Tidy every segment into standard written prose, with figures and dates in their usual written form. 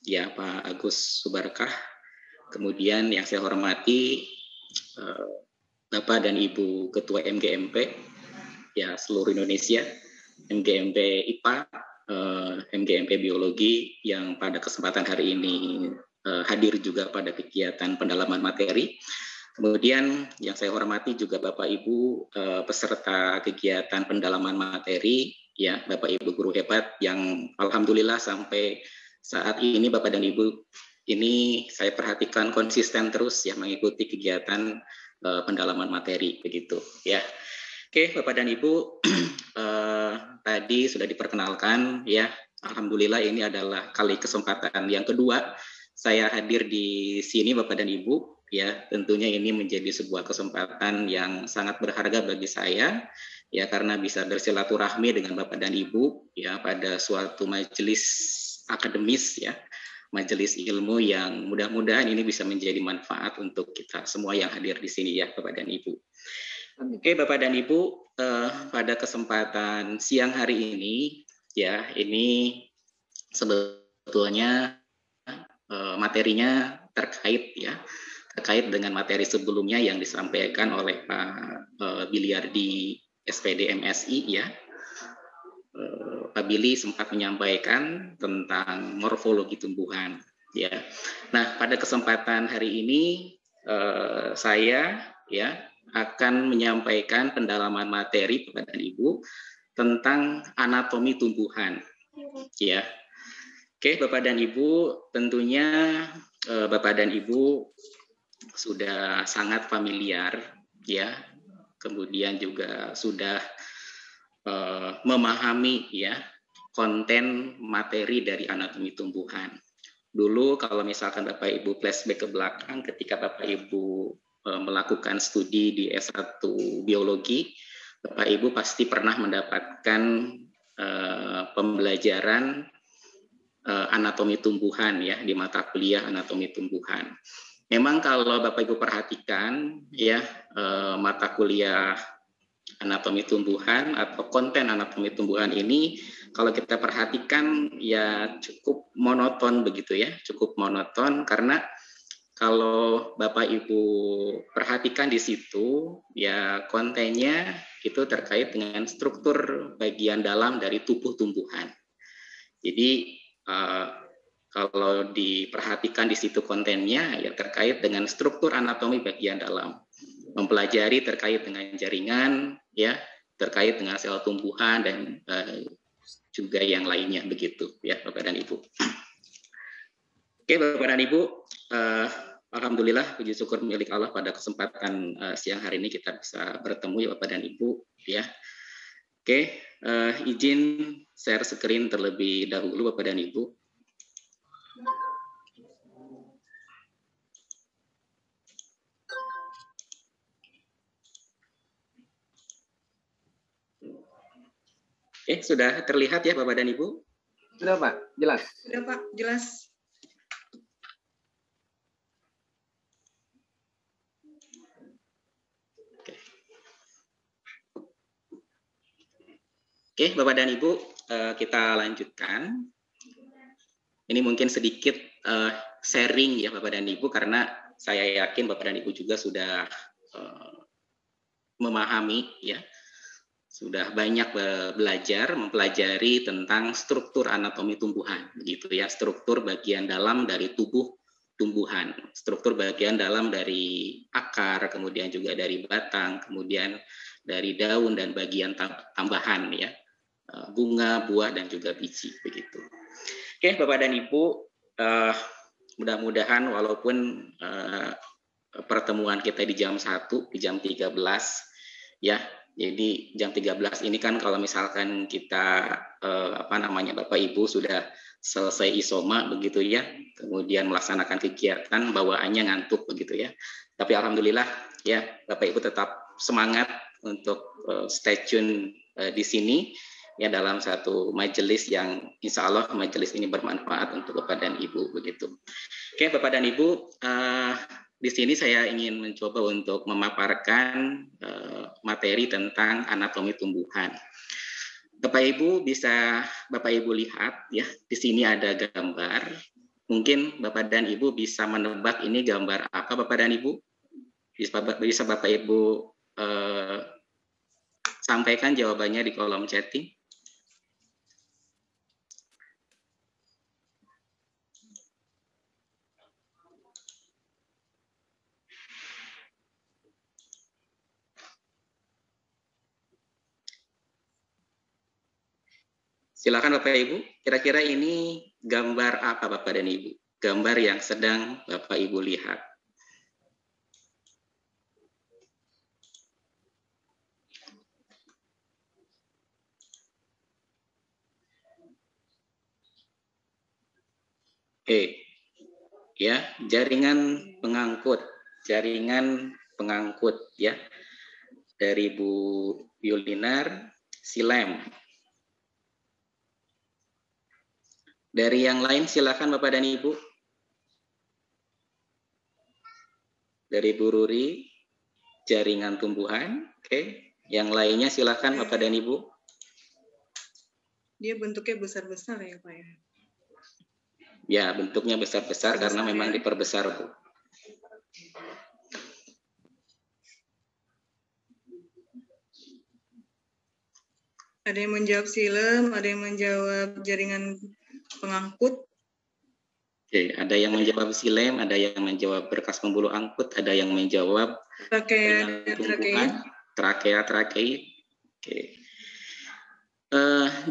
ya Pak Agus Subarkah. Kemudian yang saya hormati Bapak dan Ibu Ketua MGMP ya seluruh Indonesia, MGMP IPA, MGMP Biologi yang pada kesempatan hari ini hadir juga pada kegiatan pendalaman materi. Kemudian yang saya hormati juga Bapak Ibu peserta kegiatan pendalaman materi, ya Bapak Ibu guru hebat yang alhamdulillah sampai saat ini Bapak dan Ibu ini saya perhatikan konsisten terus ya mengikuti kegiatan pendalaman materi begitu ya. Oke Bapak dan Ibu tadi sudah diperkenalkan ya. Alhamdulillah ini adalah kali kesempatan yang kedua saya hadir di sini Bapak dan Ibu. Ya, tentunya ini menjadi sebuah kesempatan yang sangat berharga bagi saya, ya karena bisa bersilaturahmi dengan Bapak dan Ibu, ya pada suatu majelis akademis, ya majelis ilmu yang mudah-mudahan ini bisa menjadi manfaat untuk kita semua yang hadir di sini, ya Bapak dan Ibu. Oke, Bapak dan Ibu, pada kesempatan siang hari ini, ya ini sebetulnya materinya terkait dengan materi sebelumnya yang disampaikan oleh Pak Biliardi SPD MSI ya. Pak Billy sempat menyampaikan tentang morfologi tumbuhan ya. Nah, pada kesempatan hari ini saya ya akan menyampaikan pendalaman materi kepada Ibu tentang anatomi tumbuhan ya. Oke, Bapak dan Ibu, tentunya Bapak dan Ibu sudah sangat familiar ya, kemudian juga sudah memahami ya konten materi dari anatomi tumbuhan. Dulu kalau misalkan Bapak Ibu flashback ke belakang ketika Bapak Ibu melakukan studi di S1 biologi, Bapak Ibu pasti pernah mendapatkan pembelajaran anatomi tumbuhan ya di mata kuliah anatomi tumbuhan. Memang kalau Bapak Ibu perhatikan ya mata kuliah anatomi tumbuhan atau konten anatomi tumbuhan ini kalau kita perhatikan ya cukup monoton begitu ya, cukup monoton karena kalau Bapak Ibu perhatikan di situ ya kontennya itu terkait dengan struktur bagian dalam dari tubuh tumbuhan. Jadi kalau diperhatikan di situ kontennya ya terkait dengan struktur anatomi bagian dalam, mempelajari terkait dengan jaringan ya, terkait dengan sel tumbuhan dan juga yang lainnya begitu ya Bapak dan Ibu. Oke Bapak dan Ibu, alhamdulillah puji syukur milik Allah pada kesempatan siang hari ini kita bisa bertemu ya Bapak dan Ibu ya. Oke, izin share screen terlebih dahulu Bapak dan Ibu. Sudah terlihat ya Bapak dan Ibu? Sudah Pak, jelas. Sudah Pak, jelas. Oke, Bapak dan Ibu, kita lanjutkan. Ini mungkin sedikit sharing ya Bapak dan Ibu, karena saya yakin Bapak dan Ibu juga sudah memahami ya, sudah banyak belajar, mempelajari tentang struktur anatomi tumbuhan, begitu ya, struktur bagian dalam dari tubuh tumbuhan, struktur bagian dalam dari akar, kemudian juga dari batang, kemudian dari daun dan bagian tambahan ya, bunga, buah dan juga biji, begitu. Oke, Bapak dan Ibu, mudah-mudahan walaupun pertemuan kita di jam 1, di jam 13 ya. Jadi jam 13 ini kan kalau misalkan kita Bapak Ibu sudah selesai isoma begitu ya, kemudian melaksanakan kegiatan bawaannya ngantuk begitu ya. Tapi alhamdulillah ya Bapak Ibu tetap semangat untuk stay tune di sini ya dalam satu majelis yang insya Allah majelis ini bermanfaat untuk Bapak dan Ibu begitu. Oke Bapak dan Ibu, di sini saya ingin mencoba untuk memaparkan materi tentang anatomi tumbuhan. Bapak Ibu bisa Bapak Ibu lihat ya, di sini ada gambar Mungkin Bapak dan Ibu bisa menebak ini gambar apa, Bapak dan Ibu? Bisa Bapak Ibu sampaikan jawabannya di kolom chatting. Silakan Bapak Ibu, kira-kira ini gambar apa Bapak dan Ibu? Gambar yang sedang Bapak Ibu lihat. Ya, jaringan pengangkut ya dari Bu Yulinar Silem. Dari yang lain silakan Bapak dan Ibu. Dari Bu Ruri, jaringan tumbuhan. Oke. Yang lainnya silakan Bapak dan Ibu. Dia bentuknya besar-besar ya Pak ya? Ya, bentuknya besar-besar karena memang diperbesar Bu. Ada yang menjawab silem, ada yang menjawab jaringan pengangkut. Oke, ada yang menjawab silem, ada yang menjawab berkas pembuluh angkut, ada yang menjawab trakea. Oke.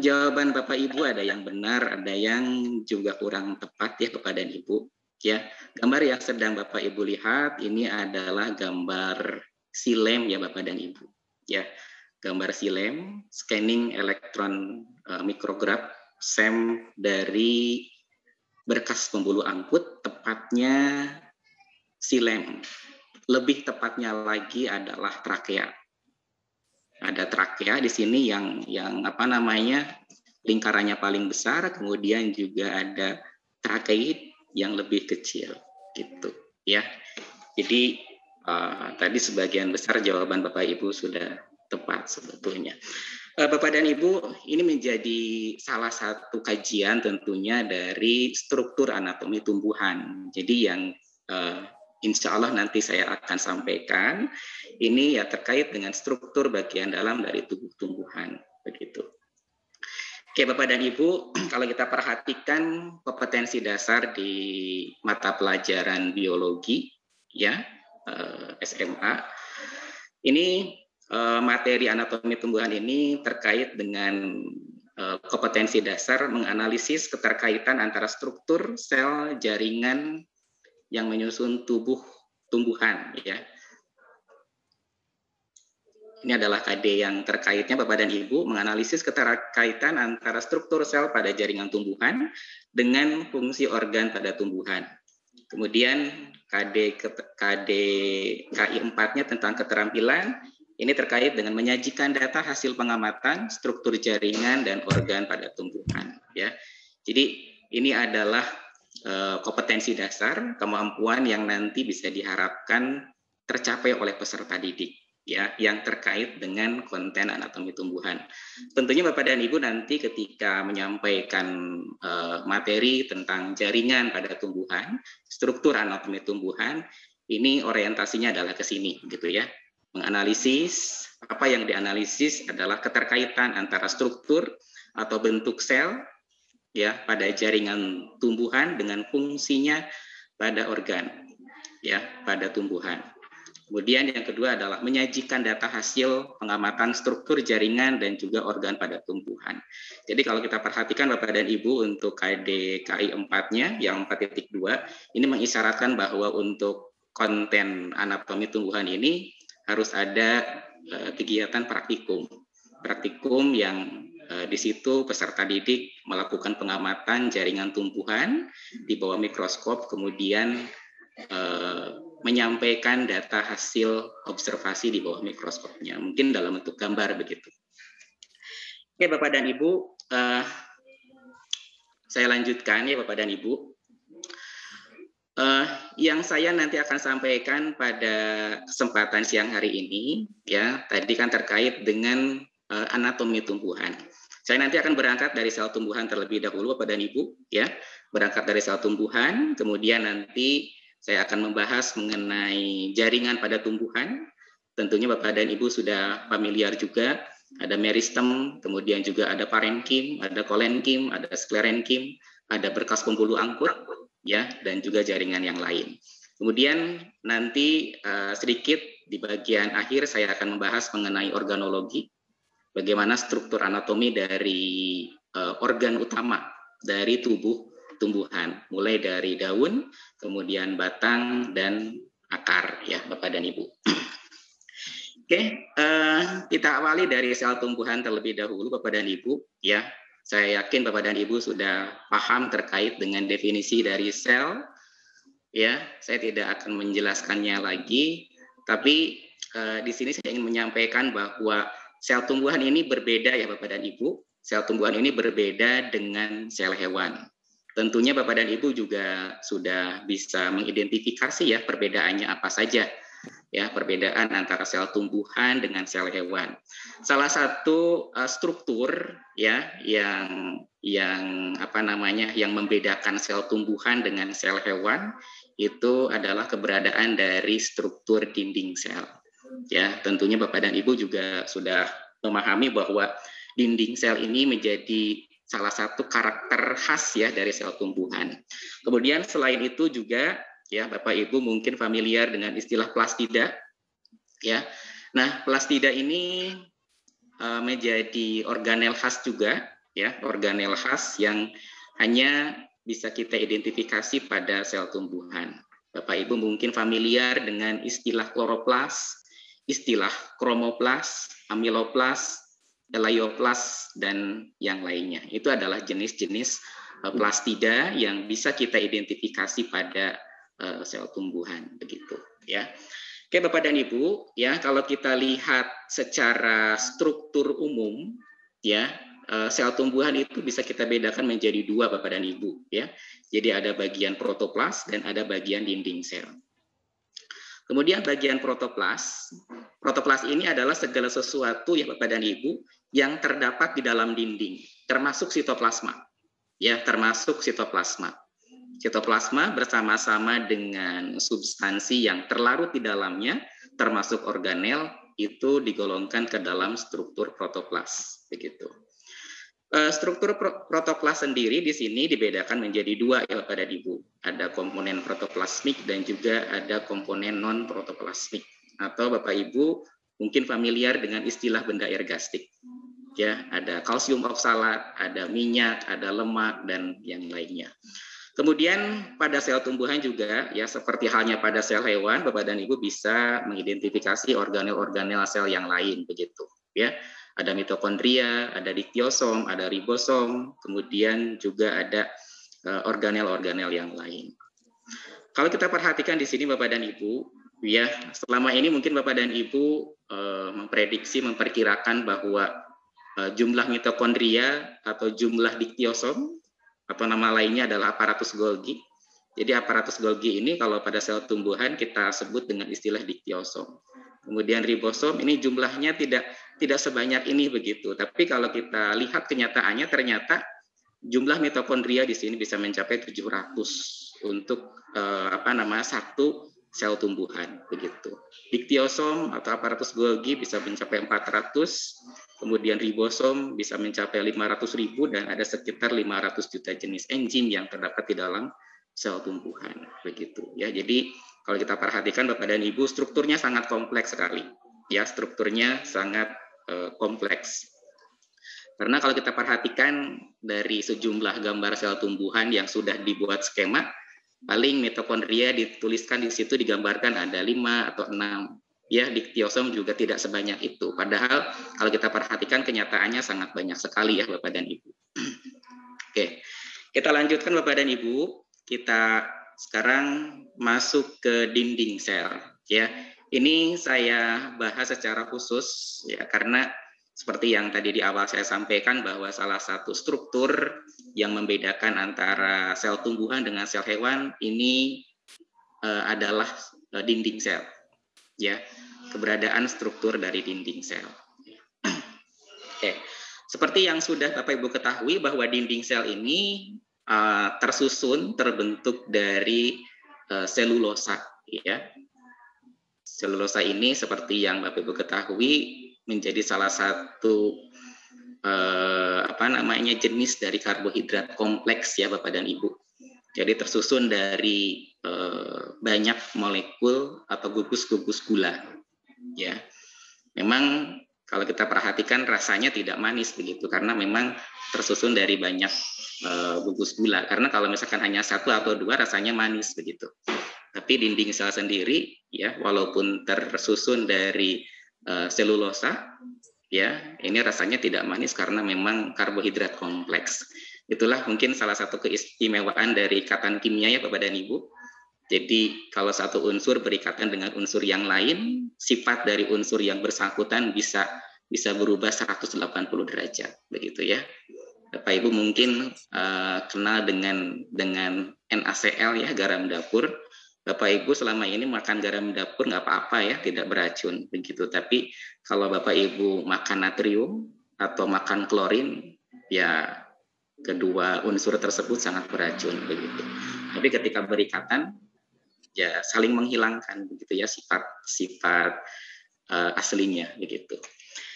Jawaban Bapak Ibu ada yang benar, ada yang juga kurang tepat ya Bapak dan Ibu. Ya, gambar yang sedang Bapak Ibu lihat ini adalah gambar silem ya Bapak dan Ibu. Ya, gambar silem, scanning elektron mikrograf SEM dari berkas pembuluh angkut, tepatnya silem. Lebih tepatnya lagi adalah trakea. Ada trakea di sini yang lingkarannya paling besar, kemudian juga ada trakeid yang lebih kecil, gitu ya. Jadi tadi sebagian besar jawaban Bapak Ibu sudah tepat sebetulnya. Bapak dan Ibu, ini menjadi salah satu kajian tentunya dari struktur anatomi tumbuhan. Jadi yang insya Allah nanti saya akan sampaikan, ini ya terkait dengan struktur bagian dalam dari tubuh tumbuhan. Begitu. Oke Bapak dan Ibu, kalau kita perhatikan kompetensi dasar di mata pelajaran biologi, ya SMA, ini materi anatomi tumbuhan ini terkait dengan kompetensi dasar menganalisis keterkaitan antara struktur sel jaringan yang menyusun tubuh tumbuhan ya. Ini adalah KD yang terkaitnya Bapak dan Ibu menganalisis keterkaitan antara struktur sel pada jaringan tumbuhan dengan fungsi organ pada tumbuhan. Kemudian KI 4-nya tentang keterampilan ini terkait dengan menyajikan data hasil pengamatan struktur jaringan dan organ pada tumbuhan ya. Jadi ini adalah kompetensi dasar, kemampuan yang nanti bisa diharapkan tercapai oleh peserta didik ya, yang terkait dengan konten anatomi tumbuhan. Tentunya Bapak dan Ibu nanti ketika menyampaikan materi tentang jaringan pada tumbuhan, struktur anatomi tumbuhan, ini orientasinya adalah ke sini gitu ya. Menganalisis, apa yang dianalisis adalah keterkaitan antara struktur atau bentuk sel ya pada jaringan tumbuhan dengan fungsinya pada organ ya pada tumbuhan. Kemudian yang kedua adalah menyajikan data hasil pengamatan struktur jaringan dan juga organ pada tumbuhan. Jadi kalau kita perhatikan Bapak dan Ibu untuk KI 4-nya yang 4.2 ini mengisyaratkan bahwa untuk konten anatomi tumbuhan ini harus ada kegiatan praktikum. Praktikum yang di situ peserta didik melakukan pengamatan jaringan tumbuhan di bawah mikroskop, kemudian menyampaikan data hasil observasi di bawah mikroskopnya, mungkin dalam bentuk gambar begitu. Oke Bapak dan Ibu, saya lanjutkan ya Bapak dan Ibu. Yang saya nanti akan sampaikan pada kesempatan siang hari ini, ya tadi kan terkait dengan anatomi tumbuhan. Saya nanti akan berangkat dari sel tumbuhan terlebih dahulu Bapak dan Ibu, ya, berangkat dari sel tumbuhan, kemudian nanti saya akan membahas mengenai jaringan pada tumbuhan. Tentunya Bapak dan Ibu sudah familiar juga, ada meristem, kemudian juga ada parenkim, ada kolenkim, ada sklerenkim, ada berkas pembuluh angkut, ya, dan juga jaringan yang lain. Kemudian nanti sedikit di bagian akhir saya akan membahas mengenai organologi, bagaimana struktur anatomi dari organ utama dari tubuh tumbuhan, mulai dari daun, kemudian batang, dan akar, ya Bapak dan Ibu. Oke, kita awali dari sel tumbuhan terlebih dahulu, Bapak dan Ibu. Ya, saya yakin Bapak dan Ibu sudah paham terkait dengan definisi dari sel. Ya, saya tidak akan menjelaskannya lagi. Tapi di sini saya ingin menyampaikan bahwa sel tumbuhan ini berbeda, ya Bapak dan Ibu. Sel tumbuhan ini berbeda dengan sel hewan. Tentunya Bapak dan Ibu juga sudah bisa mengidentifikasi ya perbedaannya apa saja. Ya, perbedaan antara sel tumbuhan dengan sel hewan. Salah satu struktur ya yang membedakan sel tumbuhan dengan sel hewan itu adalah keberadaan dari struktur dinding sel. Ya, tentunya Bapak dan Ibu juga sudah memahami bahwa dinding sel ini menjadi salah satu karakter khas ya dari sel tumbuhan. Kemudian selain itu juga ya Bapak Ibu mungkin familiar dengan istilah plastida ya. Nah, plastida ini menjadi organel khas juga ya, organel khas yang hanya bisa kita identifikasi pada sel tumbuhan. Bapak Ibu mungkin familiar dengan istilah kloroplas, istilah kromoplas, amiloplas, elaioplas, dan yang lainnya. Itu adalah jenis-jenis plastida yang bisa kita identifikasi pada sel tumbuhan, begitu ya. Oke Bapak dan Ibu, ya kalau kita lihat secara struktur umum, ya sel tumbuhan itu bisa kita bedakan menjadi dua Bapak dan Ibu, ya. Jadi ada bagian protoplas dan ada bagian dinding sel. Kemudian bagian protoplas ini adalah segala sesuatu ya Bapak dan Ibu yang terdapat di dalam dinding, termasuk sitoplasma. Ya, termasuk sitoplasma. Sitoplasma bersama-sama dengan substansi yang terlarut di dalamnya, termasuk organel, itu digolongkan ke dalam struktur protoplas. Begitu. Struktur protoplas sendiri di sini dibedakan menjadi dua ya Bapak dan Ibu. Ada komponen protoplasmik dan juga ada komponen non protoplasmik. Atau Bapak Ibu mungkin familiar dengan istilah benda ergastik. Ya, ada kalsium oksalat, ada minyak, ada lemak dan yang lainnya. Kemudian pada sel tumbuhan juga ya seperti halnya pada sel hewan, Bapak dan Ibu bisa mengidentifikasi organel-organel sel yang lain begitu, ya. Ada mitokondria, ada diktiosom, ada ribosom, kemudian juga ada organel-organel yang lain. Kalau kita perhatikan di sini Bapak dan Ibu, ya selama ini mungkin Bapak dan Ibu memperkirakan bahwa jumlah mitokondria atau jumlah diktiosom atau nama lainnya adalah aparatus Golgi. Jadi aparatus Golgi ini kalau pada sel tumbuhan kita sebut dengan istilah diktiosom. Kemudian ribosom ini jumlahnya tidak sebanyak ini begitu. Tapi kalau kita lihat kenyataannya ternyata jumlah mitokondria di sini bisa mencapai 700 untuk satu sel tumbuhan begitu. Diktiosom atau aparatus Golgi bisa mencapai 400, kemudian ribosom bisa mencapai 500.000 dan ada sekitar 500 juta jenis enzim yang terdapat di dalam sel tumbuhan begitu ya. Jadi kalau kita perhatikan Bapak dan Ibu strukturnya sangat kompleks sekali. Ya, strukturnya sangat kompleks. Karena kalau kita perhatikan dari sejumlah gambar sel tumbuhan yang sudah dibuat skema, paling mitokondria dituliskan di situ digambarkan ada 5 atau 6. Ya, diktiosom juga tidak sebanyak itu. Padahal kalau kita perhatikan kenyataannya sangat banyak sekali ya Bapak dan Ibu. Oke, kita lanjutkan Bapak dan Ibu. Kita sekarang masuk ke dinding sel. Ya, ini saya bahas secara khusus ya karena seperti yang tadi di awal saya sampaikan bahwa salah satu struktur yang membedakan antara sel tumbuhan dengan sel hewan ini adalah dinding sel. Ya, keberadaan struktur dari dinding sel. Oke. Seperti yang sudah Bapak Ibu ketahui bahwa dinding sel ini terbentuk dari selulosa, ya. Selulosa ini seperti yang Bapak Ibu ketahui menjadi salah satu jenis dari karbohidrat kompleks, ya Bapak dan Ibu. Jadi tersusun dari banyak molekul atau gugus-gugus gula, ya. Memang kalau kita perhatikan rasanya tidak manis begitu, karena memang tersusun dari banyak gugus gula. Karena kalau misalkan hanya satu atau dua rasanya manis begitu. Tapi dinding sel sendiri, ya, walaupun tersusun dari selulosa, ya, ini rasanya tidak manis karena memang karbohidrat kompleks. Itulah mungkin salah satu keistimewaan dari ikatan kimia, ya Bapak dan Ibu. Jadi kalau satu unsur berikatan dengan unsur yang lain, sifat dari unsur yang bersangkutan bisa berubah 180 derajat, begitu ya. Bapak Ibu mungkin kenal dengan NaCl, ya, garam dapur. Bapak Ibu selama ini makan garam dapur nggak apa-apa, ya, tidak beracun begitu. Tapi kalau Bapak Ibu makan natrium atau makan klorin, ya kedua unsur tersebut sangat beracun begitu. Tapi ketika berikatan, ya saling menghilangkan begitu, ya, sifat aslinya begitu.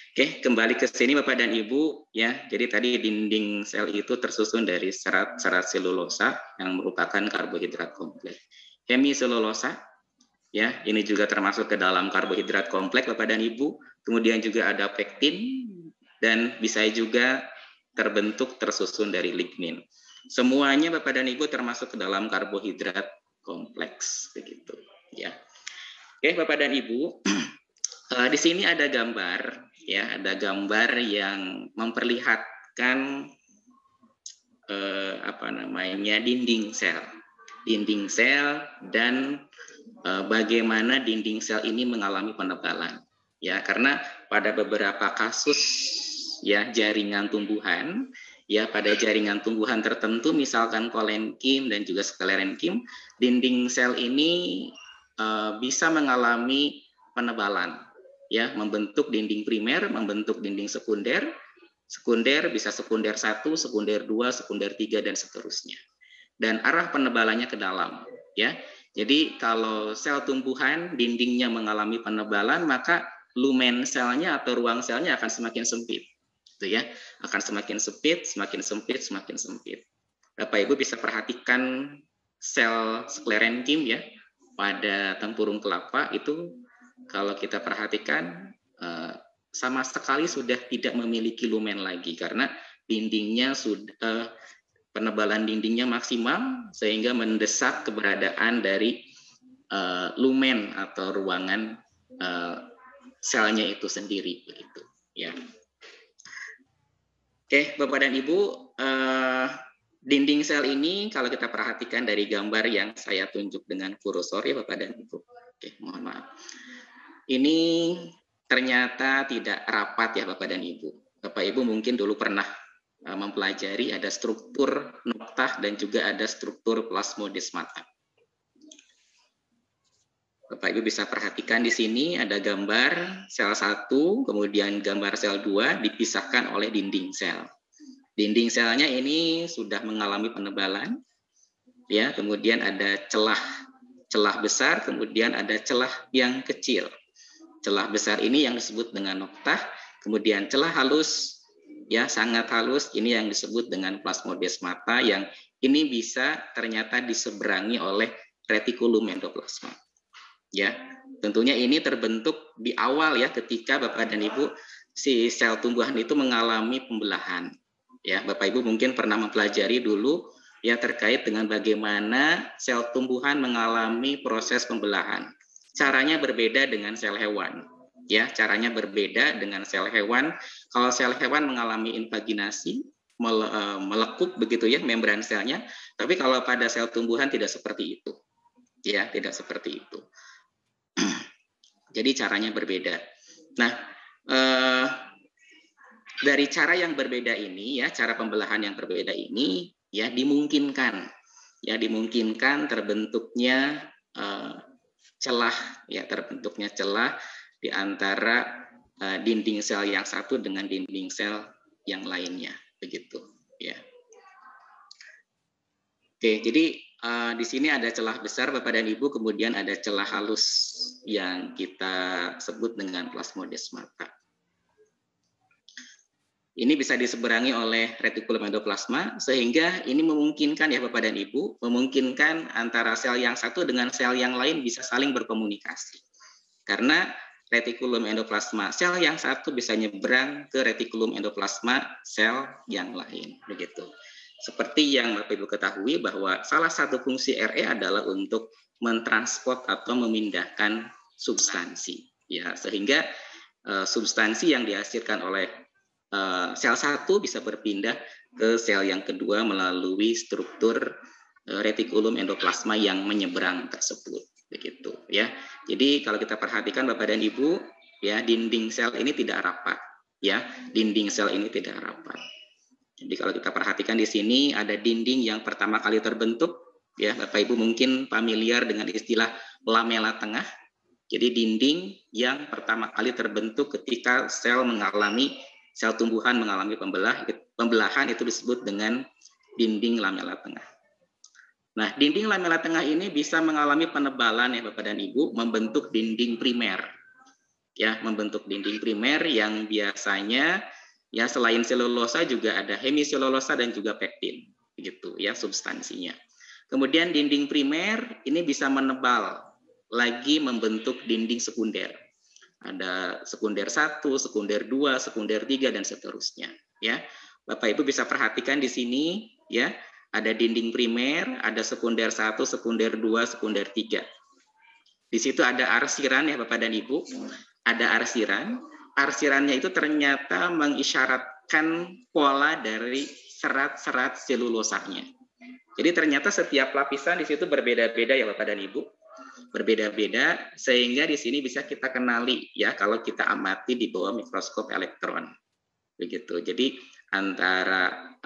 Oke, kembali ke sini Bapak dan Ibu, ya. Jadi tadi dinding sel itu tersusun dari serat selulosa yang merupakan karbohidrat kompleks. Hemiselulosa, ya, ini juga termasuk ke dalam karbohidrat kompleks Bapak dan Ibu. Kemudian juga ada pektin dan bisa juga tersusun dari lignin. Semuanya Bapak dan Ibu termasuk ke dalam karbohidrat kompleks begitu, ya. Oke, Bapak dan Ibu, di sini ada gambar, ya, ada gambar yang memperlihatkan dinding sel dan bagaimana dinding sel ini mengalami penebalan, ya, karena pada beberapa kasus, ya, jaringan tumbuhan, ya, pada jaringan tumbuhan tertentu misalkan kolenkim dan juga sklerenkim, dinding sel ini bisa mengalami penebalan, ya, membentuk dinding primer, membentuk dinding sekunder bisa sekunder 1, sekunder 2, sekunder 3 dan seterusnya. Dan arah penebalannya ke dalam, ya. Jadi kalau sel tumbuhan dindingnya mengalami penebalan, maka lumen selnya atau ruang selnya akan semakin sempit, gitu ya. Akan semakin sempit, semakin sempit, semakin sempit. Bapak Ibu bisa perhatikan sel sklerenkim, ya, pada tempurung kelapa itu kalau kita perhatikan sama sekali sudah tidak memiliki lumen lagi karena dindingnya sudah penebalan dindingnya maksimal sehingga mendesak keberadaan dari lumen atau ruangan selnya itu sendiri begitu, ya. Oke, Bapak dan Ibu, dinding sel ini kalau kita perhatikan dari gambar yang saya tunjuk dengan kursor, ya Bapak dan Ibu. Oke, mohon maaf. Ini ternyata tidak rapat, ya Bapak dan Ibu. Bapak Ibu mungkin dulu pernah mempelajari ada struktur noktah dan juga ada struktur plasmodesmata. Bapak Ibu bisa perhatikan di sini ada gambar sel 1, kemudian gambar sel 2 dipisahkan oleh dinding sel. Dinding selnya ini sudah mengalami penebalan, ya, kemudian ada celah besar, kemudian ada celah yang kecil. Celah besar ini yang disebut dengan noktah, kemudian celah halus, ya, sangat halus, ini yang disebut dengan plasmodesmata yang ini bisa ternyata diseberangi oleh retikulum endoplasma. Ya, tentunya ini terbentuk di awal, ya, ketika Bapak dan Ibu si sel tumbuhan itu mengalami pembelahan. Ya, Bapak Ibu mungkin pernah mempelajari dulu, ya, terkait dengan bagaimana sel tumbuhan mengalami proses pembelahan. Caranya berbeda dengan sel hewan. Ya, caranya berbeda dengan sel hewan. Kalau sel hewan mengalami invaginasi, melekuk begitu, ya, membran selnya. Tapi kalau pada sel tumbuhan tidak seperti itu. Ya, tidak seperti itu. Jadi caranya berbeda. Nah, dari cara yang berbeda ini, ya, cara pembelahan yang berbeda ini, ya, dimungkinkan terbentuknya celah, ya, terbentuknya celah di antara dinding sel yang satu dengan dinding sel yang lainnya, begitu, ya. Oke, jadi di sini ada celah besar Bapak dan Ibu, kemudian ada celah halus yang kita sebut dengan plasmodesmata. Ini bisa diseberangi oleh retikulum endoplasma, sehingga ini memungkinkan ya Bapak dan Ibu, memungkinkan antara sel yang satu dengan sel yang lain bisa saling berkomunikasi. Karena retikulum endoplasma sel yang satu bisa nyebrang ke retikulum endoplasma sel yang lain, begitu. Seperti yang Bapak Ibu ketahui bahwa salah satu fungsi RE adalah untuk mentransport atau memindahkan substansi, ya, sehingga substansi yang dihasilkan oleh sel satu bisa berpindah ke sel yang kedua melalui struktur retikulum endoplasma yang menyeberang tersebut, begitu ya. Jadi kalau kita perhatikan Bapak dan Ibu, ya, dinding sel ini tidak rapat, ya, dinding sel ini tidak rapat. Jadi kalau kita perhatikan di sini ada dinding yang pertama kali terbentuk, ya Bapak Ibu mungkin familiar dengan istilah lamela tengah. Jadi dinding yang pertama kali terbentuk ketika sel tumbuhan mengalami pembelahan itu disebut dengan dinding lamela tengah. Nah, dinding lamela tengah ini bisa mengalami penebalan ya Bapak dan Ibu, membentuk dinding primer. Ya, membentuk dinding primer yang biasanya ya selain selulosa juga ada hemiselulosa dan juga pektin, begitu ya substansinya. Kemudian dinding primer ini bisa menebal lagi membentuk dinding sekunder. Ada sekunder 1, sekunder 2, sekunder 3 dan seterusnya, ya. Bapak Ibu bisa perhatikan di sini ya, ada dinding primer, ada sekunder 1, sekunder 2, sekunder 3. Di situ ada arsiran ya Bapak dan Ibu. Ada arsiran. Arsirannya itu ternyata mengisyaratkan pola dari serat-serat selulosanya. Jadi ternyata setiap lapisan di situ berbeda-beda ya Bapak dan Ibu. Berbeda-beda sehingga di sini bisa kita kenali ya kalau kita amati di bawah mikroskop elektron. Begitu. Jadi antara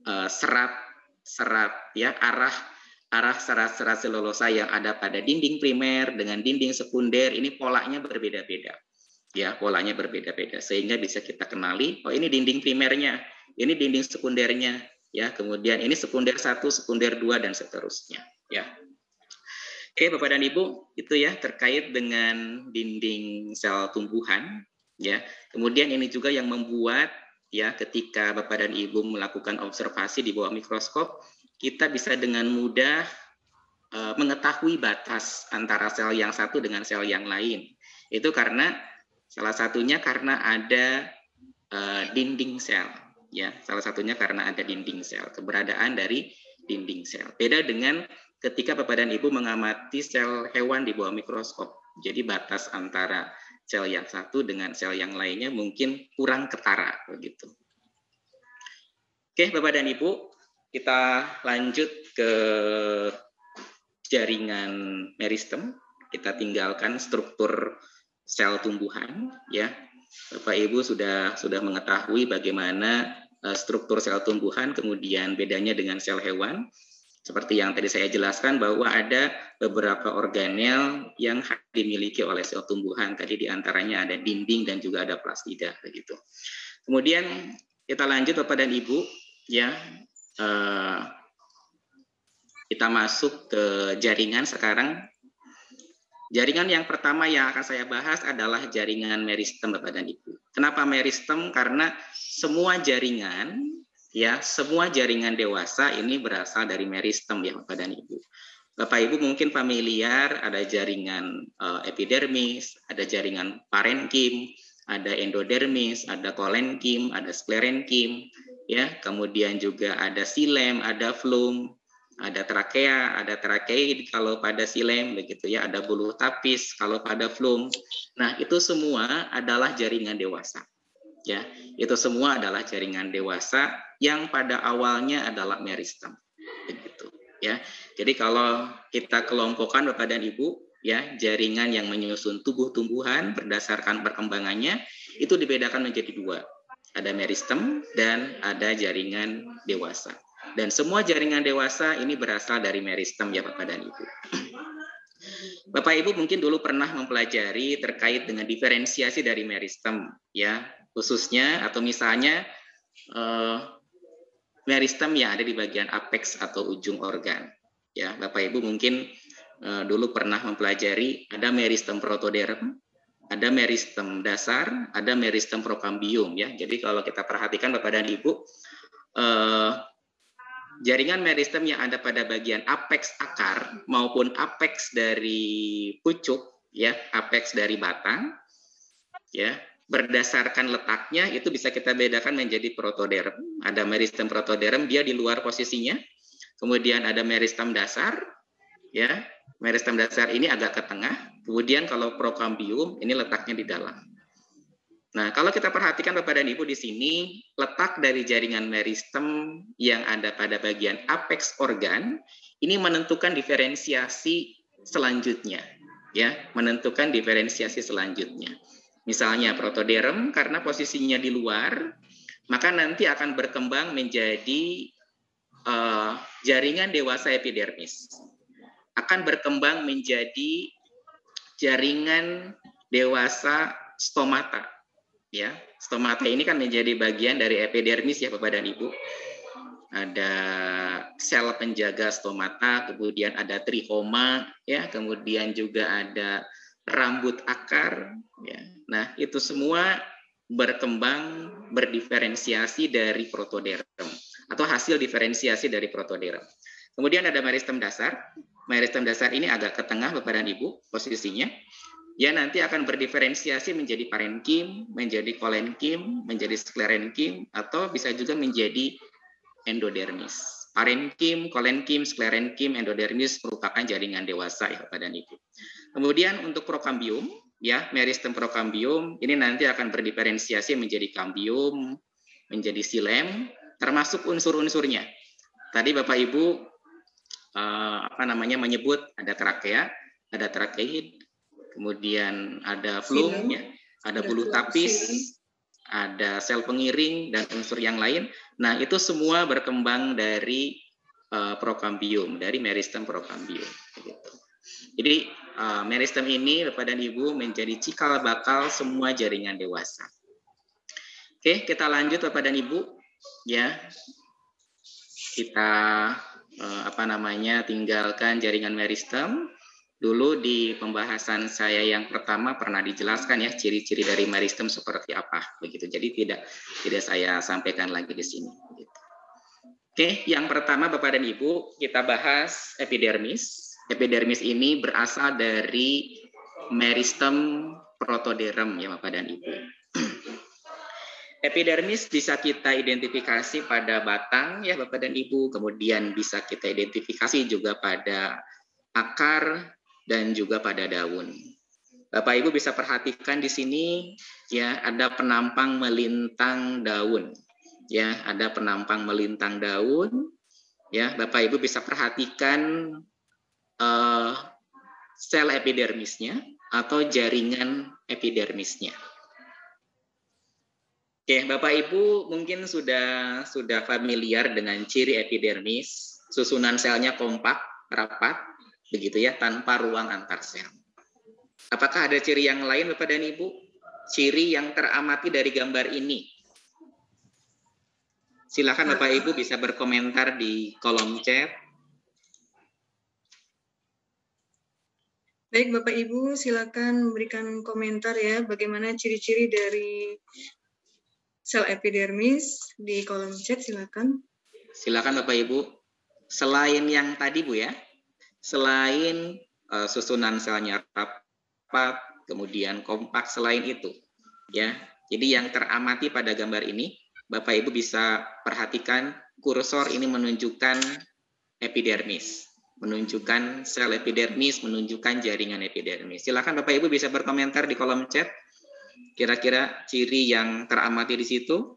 serat-serat ya arah serat-serat selulosa yang ada pada dinding primer dengan dinding sekunder ini polanya berbeda-beda. Ya, polanya berbeda-beda sehingga bisa kita kenali, oh ini dinding primernya, ini dinding sekundernya, ya. Kemudian ini sekunder 1, sekunder 2 dan seterusnya, ya. Oke, Bapak dan Ibu, itu ya terkait dengan dinding sel tumbuhan, ya. Kemudian ini juga yang membuat ya ketika Bapak dan Ibu melakukan observasi di bawah mikroskop, kita bisa dengan mudah mengetahui batas antara sel yang satu dengan sel yang lain. Itu karena salah satunya karena ada dinding sel, ya. Salah satunya karena ada dinding sel, keberadaan dari dinding sel. Beda dengan ketika Bapak dan Ibu mengamati sel hewan di bawah mikroskop. Jadi batas antara sel yang satu dengan sel yang lainnya mungkin kurang ketara, begitu. Oke, Bapak dan Ibu, kita lanjut ke jaringan meristem. Kita tinggalkan struktur sel tumbuhan, ya. Bapak Ibu sudah mengetahui bagaimana struktur sel tumbuhan, kemudian bedanya dengan sel hewan. Seperti yang tadi saya jelaskan bahwa ada beberapa organel yang dimiliki oleh sel tumbuhan. Tadi diantaranya ada dinding dan juga ada plastida, begitu. Kemudian kita lanjut Bapak dan Ibu, ya. Kita masuk ke jaringan sekarang. Jaringan yang pertama yang akan saya bahas adalah jaringan meristem Bapak dan Ibu. Kenapa meristem? Karena semua jaringan, ya, semua jaringan dewasa ini berasal dari meristem ya Bapak dan Ibu. Bapak Ibu mungkin familiar ada jaringan epidermis, ada jaringan parenkim, ada endodermis, ada kolenkim, ada sklerenkim, ya. Kemudian juga ada xilem, ada flum, ada trakea, ada trakeid kalau pada xilem, begitu ya, ada buluh tapis kalau pada flum. Nah, itu semua adalah jaringan dewasa. Ya, itu semua adalah jaringan dewasa yang pada awalnya adalah meristem. Begitu, ya. Jadi kalau kita kelompokkan Bapak dan Ibu, ya, jaringan yang menyusun tubuh tumbuhan berdasarkan perkembangannya itu dibedakan menjadi dua. Ada meristem dan ada jaringan dewasa. Dan semua jaringan dewasa ini berasal dari meristem ya Bapak dan Ibu. Bapak Ibu mungkin dulu pernah mempelajari terkait dengan diferensiasi dari meristem, ya, khususnya atau misalnya meristem yang ada di bagian apex atau ujung organ. Ya, Bapak Ibu mungkin dulu pernah mempelajari ada meristem protoderm, ada meristem dasar, ada meristem prokambium ya. Jadi kalau kita perhatikan Bapak dan Ibu, jaringan meristem yang ada pada bagian apex akar maupun apex dari pucuk ya, apex dari batang ya, berdasarkan letaknya itu bisa kita bedakan menjadi protoderm. Ada meristem protoderm dia di luar posisinya. Kemudian ada meristem dasar ya. Meristem dasar ini agak ke tengah. Kemudian kalau prokambium ini letaknya di dalam. Nah, kalau kita perhatikan Bapak dan Ibu di sini, letak dari jaringan meristem yang ada pada bagian apex organ ini menentukan diferensiasi selanjutnya, ya, menentukan diferensiasi selanjutnya. Misalnya protoderm karena posisinya di luar, maka nanti akan berkembang menjadi jaringan dewasa epidermis. Akan berkembang menjadi jaringan dewasa stomata. Ya, stomata ini kan menjadi bagian dari epidermis ya Bapak dan Ibu. Ada sel penjaga stomata, kemudian ada trihoma, ya, kemudian juga ada rambut akar. Ya. Nah, itu semua berkembang berdiferensiasi dari protoderm atau hasil diferensiasi dari protoderm. Kemudian ada meristem dasar. Meristem dasar ini agak ke tengah Bapak dan Ibu posisinya. Ya nanti akan berdiferensiasi menjadi parenkim, menjadi kolenkim, menjadi sklerenkim, atau bisa juga menjadi endodermis. Parenkim, kolenkim, sklerenkim, endodermis merupakan jaringan dewasa ya Bapak dan Ibu. Kemudian untuk prokambium, ya meristem prokambium ini nanti akan berdiferensiasi menjadi kambium, menjadi silem, termasuk unsur-unsurnya. Tadi Bapak Ibu menyebut ada trakea, ada trakeid, kemudian ada flum, ya, ada bulu tapis, ada sel pengiring, dan unsur yang lain. Nah, itu semua berkembang dari prokambium, dari meristem prokambium. Gitu. Jadi, meristem ini, Bapak dan Ibu, menjadi cikal bakal semua jaringan dewasa. Oke, kita lanjut, Bapak dan Ibu. Ya, kita tinggalkan jaringan meristem. Dulu di pembahasan saya yang pertama pernah dijelaskan ya ciri-ciri dari meristem seperti apa begitu. Jadi tidak saya sampaikan lagi di sini. Begitu. Oke, yang pertama Bapak dan Ibu kita bahas epidermis. Epidermis ini berasal dari meristem protoderm ya Bapak dan Ibu. Epidermis bisa kita identifikasi pada batang ya Bapak dan Ibu. Kemudian bisa kita identifikasi juga pada akar dan juga pada daun. Bapak Ibu bisa perhatikan di sini ya ada penampang melintang daun. Ya, ada penampang melintang daun. Ya, Bapak Ibu bisa perhatikan sel epidermisnya atau jaringan epidermisnya. Oke, Bapak Ibu mungkin sudah familiar dengan ciri epidermis, susunan selnya kompak, rapat, begitu ya, tanpa ruang antar sel. Apakah ada ciri yang lain Bapak dan Ibu? Ciri yang teramati dari gambar ini. Silakan Bapak Ibu bisa berkomentar di kolom chat. Baik Bapak Ibu, silakan memberikan komentar ya bagaimana ciri-ciri dari sel epidermis di kolom chat, silakan. Silakan Bapak Ibu. Selain yang tadi Bu ya, selain susunan selnya rapat, kemudian kompak, selain itu, ya. Jadi yang teramati pada gambar ini, Bapak Ibu bisa perhatikan kursor ini menunjukkan epidermis, menunjukkan sel epidermis, menunjukkan jaringan epidermis. Silakan Bapak Ibu bisa berkomentar di kolom chat. Kira-kira ciri yang teramati di situ?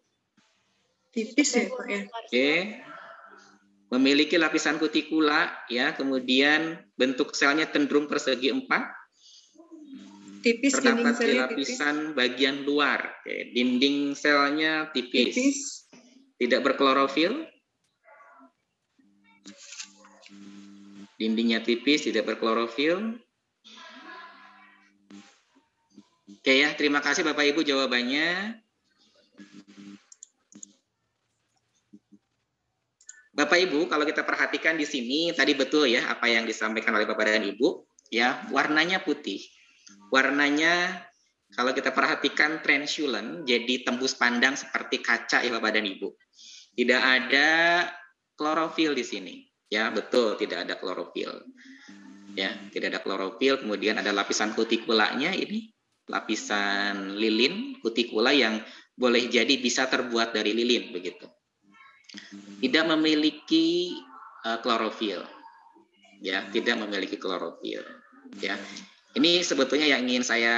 Tipis ya Pak ya. Oke. Memiliki lapisan kutikula, ya, kemudian bentuk selnya cenderung persegi 4. Tipis, terdapat di lapisan tipis. Bagian luar. Oke. Dinding selnya tipis. Tidak berklorofil. Dindingnya tipis, tidak berklorofil. Oke ya, terima kasih Bapak Ibu jawabannya. Bapak Ibu, kalau kita perhatikan di sini tadi betul ya apa yang disampaikan oleh Bapak dan Ibu, ya warnanya putih. Warnanya kalau kita perhatikan translucent, jadi tembus pandang seperti kaca ya Bapak dan Ibu. Tidak ada klorofil di sini. Ya, betul, tidak ada klorofil. Ya, tidak ada klorofil, kemudian ada lapisan kutikulanya ini, lapisan lilin kutikula yang boleh jadi bisa terbuat dari lilin begitu. Tidak memiliki klorofil. Ya, tidak memiliki klorofil. Ya. Ini sebetulnya yang ingin saya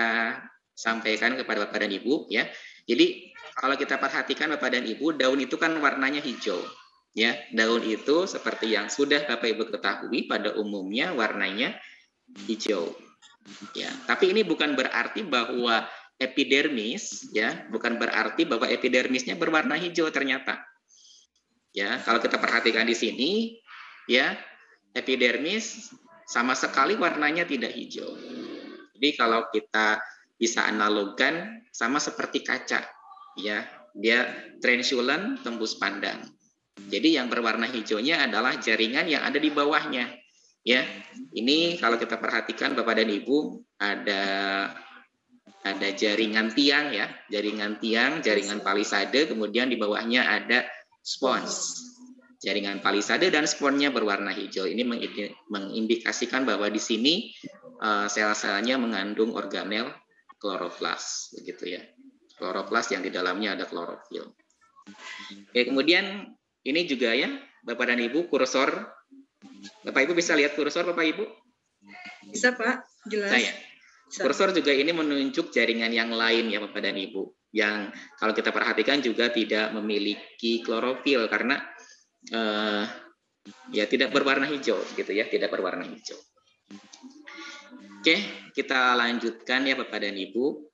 sampaikan kepada Bapak dan Ibu ya. Jadi kalau kita perhatikan Bapak dan Ibu, daun itu kan warnanya hijau. Ya, daun itu seperti yang sudah Bapak Ibu ketahui pada umumnya warnanya hijau. Ya, tapi ini bukan berarti bahwa epidermis ya, bukan berarti bahwa epidermisnya berwarna hijau ternyata. Ya, kalau kita perhatikan di sini ya, epidermis sama sekali warnanya tidak hijau. Jadi kalau kita bisa analogkan sama seperti kaca ya, dia translucent tembus pandang. Jadi yang berwarna hijaunya adalah jaringan yang ada di bawahnya. Ya, ini kalau kita perhatikan Bapak dan Ibu ada jaringan tiang ya, jaringan palisade, kemudian di bawahnya ada spons. Jaringan palisade dan sponnya berwarna hijau. Ini mengindikasikan bahwa di sini sel-selnya mengandung organel kloroplas, begitu ya. Kloroplas yang di dalamnya ada klorofil. Oke, kemudian ini juga ya, Bapak dan Ibu, kursor. Bapak Ibu bisa lihat kursor, Bapak Ibu? Bisa, Pak. Jelas. Nah, ya. Kursor juga ini menunjuk jaringan yang lain ya, Bapak dan Ibu. Yang kalau kita perhatikan juga tidak memiliki klorofil karena ya tidak berwarna hijau, gitu ya, tidak berwarna hijau. Oke, kita lanjutkan ya, Bapak dan Ibu.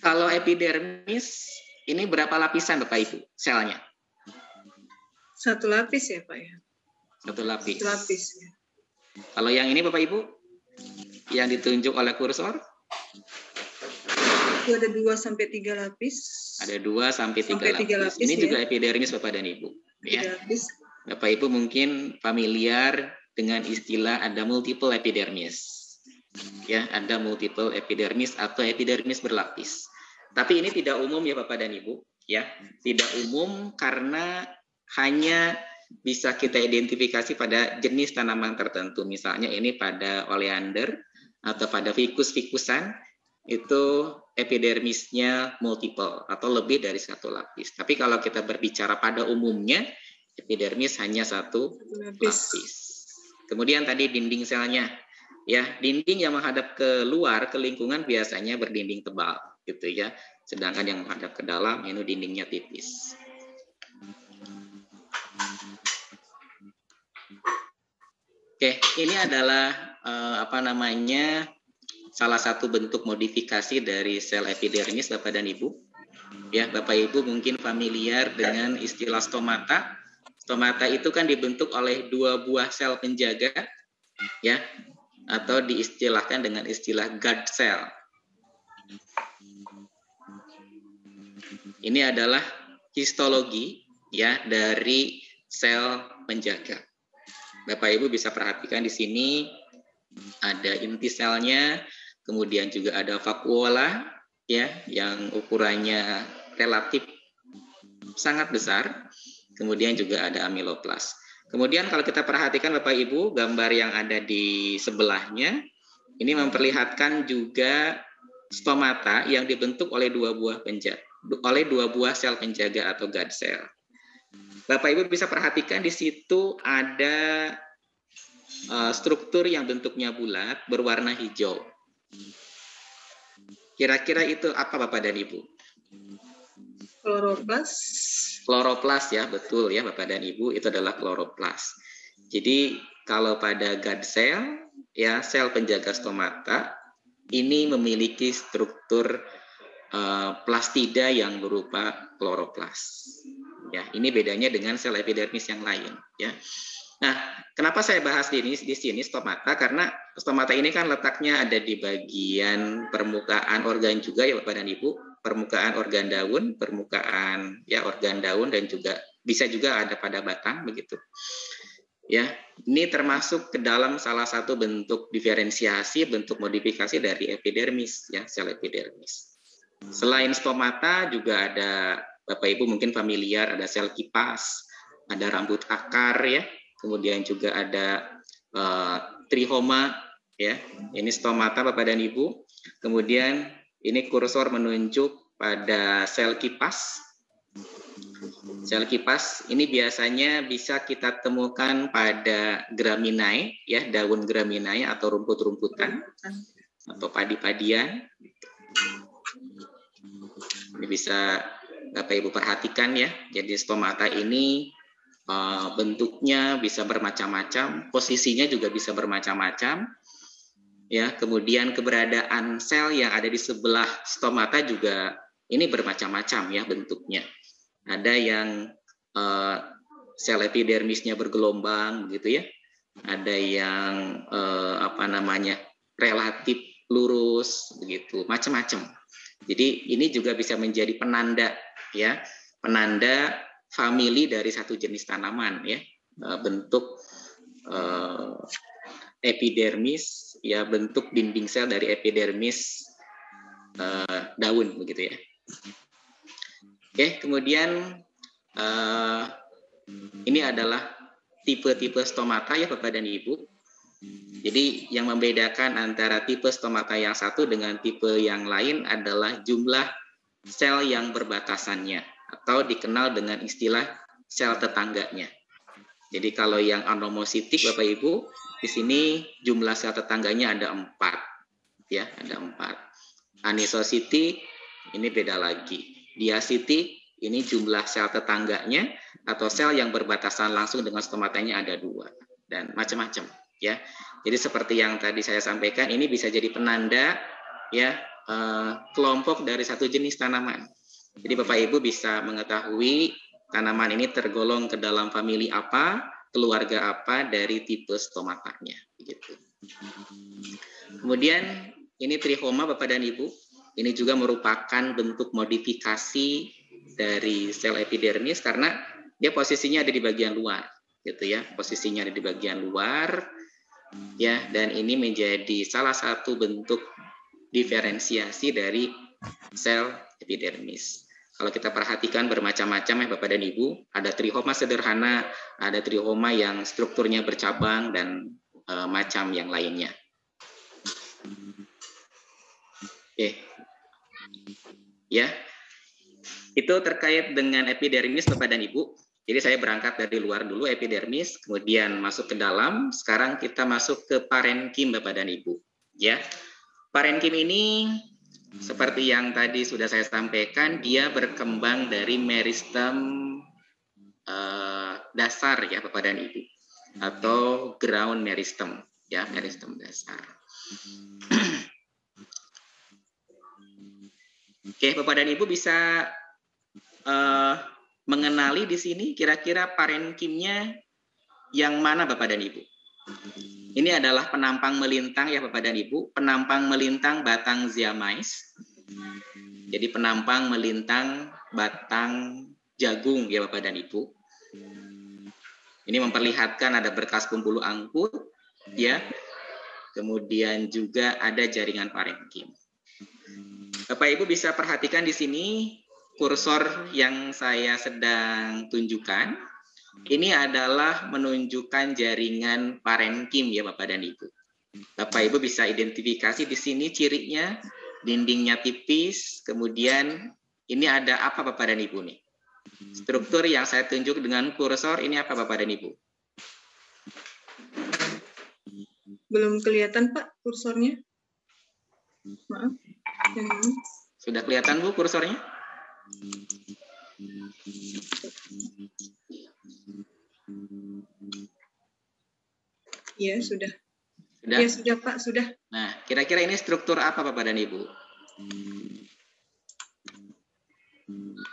Kalau epidermis ini berapa lapisan Bapak Ibu selnya? Satu lapis ya Pak ya? Satu lapis. Satu lapis ya. Kalau yang ini Bapak Ibu, yang ditunjuk oleh kursor? Itu ada 2-3 lapis. Ada 2-3 lapis. Ini ya. Juga epidermis Bapak dan Ibu. Ya. Bapak Ibu mungkin familiar dengan istilah ada multiple epidermis. Ya, ada multiple epidermis atau epidermis berlapis. Tapi ini tidak umum ya Bapak dan Ibu, ya. Tidak umum karena hanya bisa kita identifikasi pada jenis tanaman tertentu. Misalnya ini pada oleander atau pada ficus-ficusan itu epidermisnya multiple atau lebih dari satu lapis. Tapi kalau kita berbicara pada umumnya, epidermis hanya satu lapis. Kemudian tadi dinding selnya. Ya, dinding yang menghadap ke luar, ke lingkungan biasanya berdinding tebal, gitu ya. Sedangkan yang menghadap ke dalam, ini dindingnya tipis. Oke, ini adalah salah satu bentuk modifikasi dari sel epidermis, Bapak dan Ibu. Ya, Bapak Ibu mungkin familiar dengan istilah stomata. Stomata itu kan dibentuk oleh 2 buah sel penjaga, ya. Atau diistilahkan dengan istilah guard cell. Ini adalah histologi ya dari sel penjaga. Bapak Ibu bisa perhatikan di sini ada inti selnya, kemudian juga ada vakuola ya yang ukurannya relatif sangat besar. Kemudian juga ada amiloplas. Kemudian kalau kita perhatikan Bapak Ibu, gambar yang ada di sebelahnya, ini memperlihatkan juga stomata yang dibentuk oleh 2 buah sel penjaga atau guard cell. Bapak Ibu bisa perhatikan di situ ada struktur yang bentuknya bulat, berwarna hijau. Kira-kira itu apa Bapak dan Ibu? Kloroplas. Kloroplas ya, betul ya Bapak dan Ibu, itu adalah kloroplas. Jadi kalau pada guard cell, ya sel penjaga stomata, ini memiliki struktur plastida yang berupa kloroplas. Ya, ini bedanya dengan sel epidermis yang lain. Ya. Nah, kenapa saya bahas di sini stomata? Karena stomata ini kan letaknya ada di bagian permukaan organ juga ya Bapak dan Ibu. permukaan organ daun, permukaan ya organ daun, dan juga bisa juga ada pada batang begitu. Ya, ini termasuk ke dalam salah satu bentuk diferensiasi, bentuk modifikasi dari epidermis, ya, sel epidermis. Selain stomata juga ada, Bapak Ibu mungkin familiar, ada sel kipas, ada rambut akar, ya, kemudian juga ada trihoma, ya, ini stomata Bapak dan Ibu. Kemudian ini kursor menunjuk pada sel kipas. Sel kipas ini biasanya bisa kita temukan pada graminae, ya, daun graminae atau rumput-rumputan atau padi-padian. Ini bisa Bapak Ibu perhatikan, ya. Jadi stomata ini bentuknya bisa bermacam-macam, posisinya juga bisa bermacam-macam. Ya, kemudian keberadaan sel yang ada di sebelah stomata juga ini bermacam-macam, ya, bentuknya. Ada yang sel epidermisnya bergelombang, gitu ya. Ada yang relatif lurus, begitu, macam-macam. Jadi ini juga bisa menjadi penanda, ya, penanda famili dari satu jenis tanaman, ya, bentuk epidermis, ya, bentuk dinding sel dari epidermis daun, begitu ya. Oke, kemudian ini adalah tipe-tipe stomata, ya, Bapak dan Ibu. Jadi yang membedakan antara tipe stomata yang satu dengan tipe yang lain adalah jumlah sel yang berbatasannya, atau dikenal dengan istilah sel tetangganya. Jadi kalau yang anomositik, Bapak Ibu, di sini jumlah sel tetangganya ada 4, ya, ada 4. Anisositik ini beda lagi. Diasitik ini jumlah sel tetangganya atau sel yang berbatasan langsung dengan stomatanya ada 2, dan macam-macam, ya. Jadi seperti yang tadi saya sampaikan, ini bisa jadi penanda, ya, kelompok dari satu jenis tanaman. Jadi Bapak Ibu bisa mengetahui tanaman ini tergolong ke dalam famili apa, keluarga apa dari tipe stomatanya, begitu. Kemudian ini trihoma, Bapak dan Ibu. Ini juga merupakan bentuk modifikasi dari sel epidermis karena dia posisinya ada di bagian luar, gitu ya. Posisinya ada di bagian luar, ya, dan ini menjadi salah satu bentuk diferensiasi dari sel epidermis. Kalau kita perhatikan bermacam-macam, ya, Bapak dan Ibu, ada trihoma sederhana, ada trihoma yang strukturnya bercabang, dan macam yang lainnya. Oke, ya, itu terkait dengan epidermis, Bapak dan Ibu. Jadi saya berangkat dari luar dulu, epidermis, kemudian masuk ke dalam. Sekarang kita masuk ke parenkim, Bapak dan Ibu. Ya, parenkim ini seperti yang tadi sudah saya sampaikan, dia berkembang dari meristem dasar, ya, Bapak dan Ibu, atau ground meristem, ya, meristem dasar. Oke, Bapak dan Ibu bisa mengenali di sini kira-kira parenkimnya yang mana, Bapak dan Ibu? Ini adalah penampang melintang, ya, Bapak dan Ibu, penampang melintang batang ziamais. Jadi penampang melintang batang jagung, ya, Bapak dan Ibu. Ini memperlihatkan ada berkas pembuluh angkut, ya. Kemudian juga ada jaringan parenkim. Bapak Ibu bisa perhatikan di sini kursor yang saya sedang tunjukkan. Ini adalah menunjukkan jaringan parenkim, ya, Bapak dan Ibu. Bapak Ibu bisa identifikasi di sini cirinya, dindingnya tipis, kemudian ini ada apa, Bapak dan Ibu nih? Struktur yang saya tunjuk dengan kursor ini apa, Bapak dan Ibu? Belum kelihatan, Pak, kursornya. Maaf. Yang ini. Sudah kelihatan, Bu, kursornya? Iya, sudah. Sudah? Ya, sudah, Pak, sudah. Nah, kira-kira ini struktur apa, Bapak dan Ibu?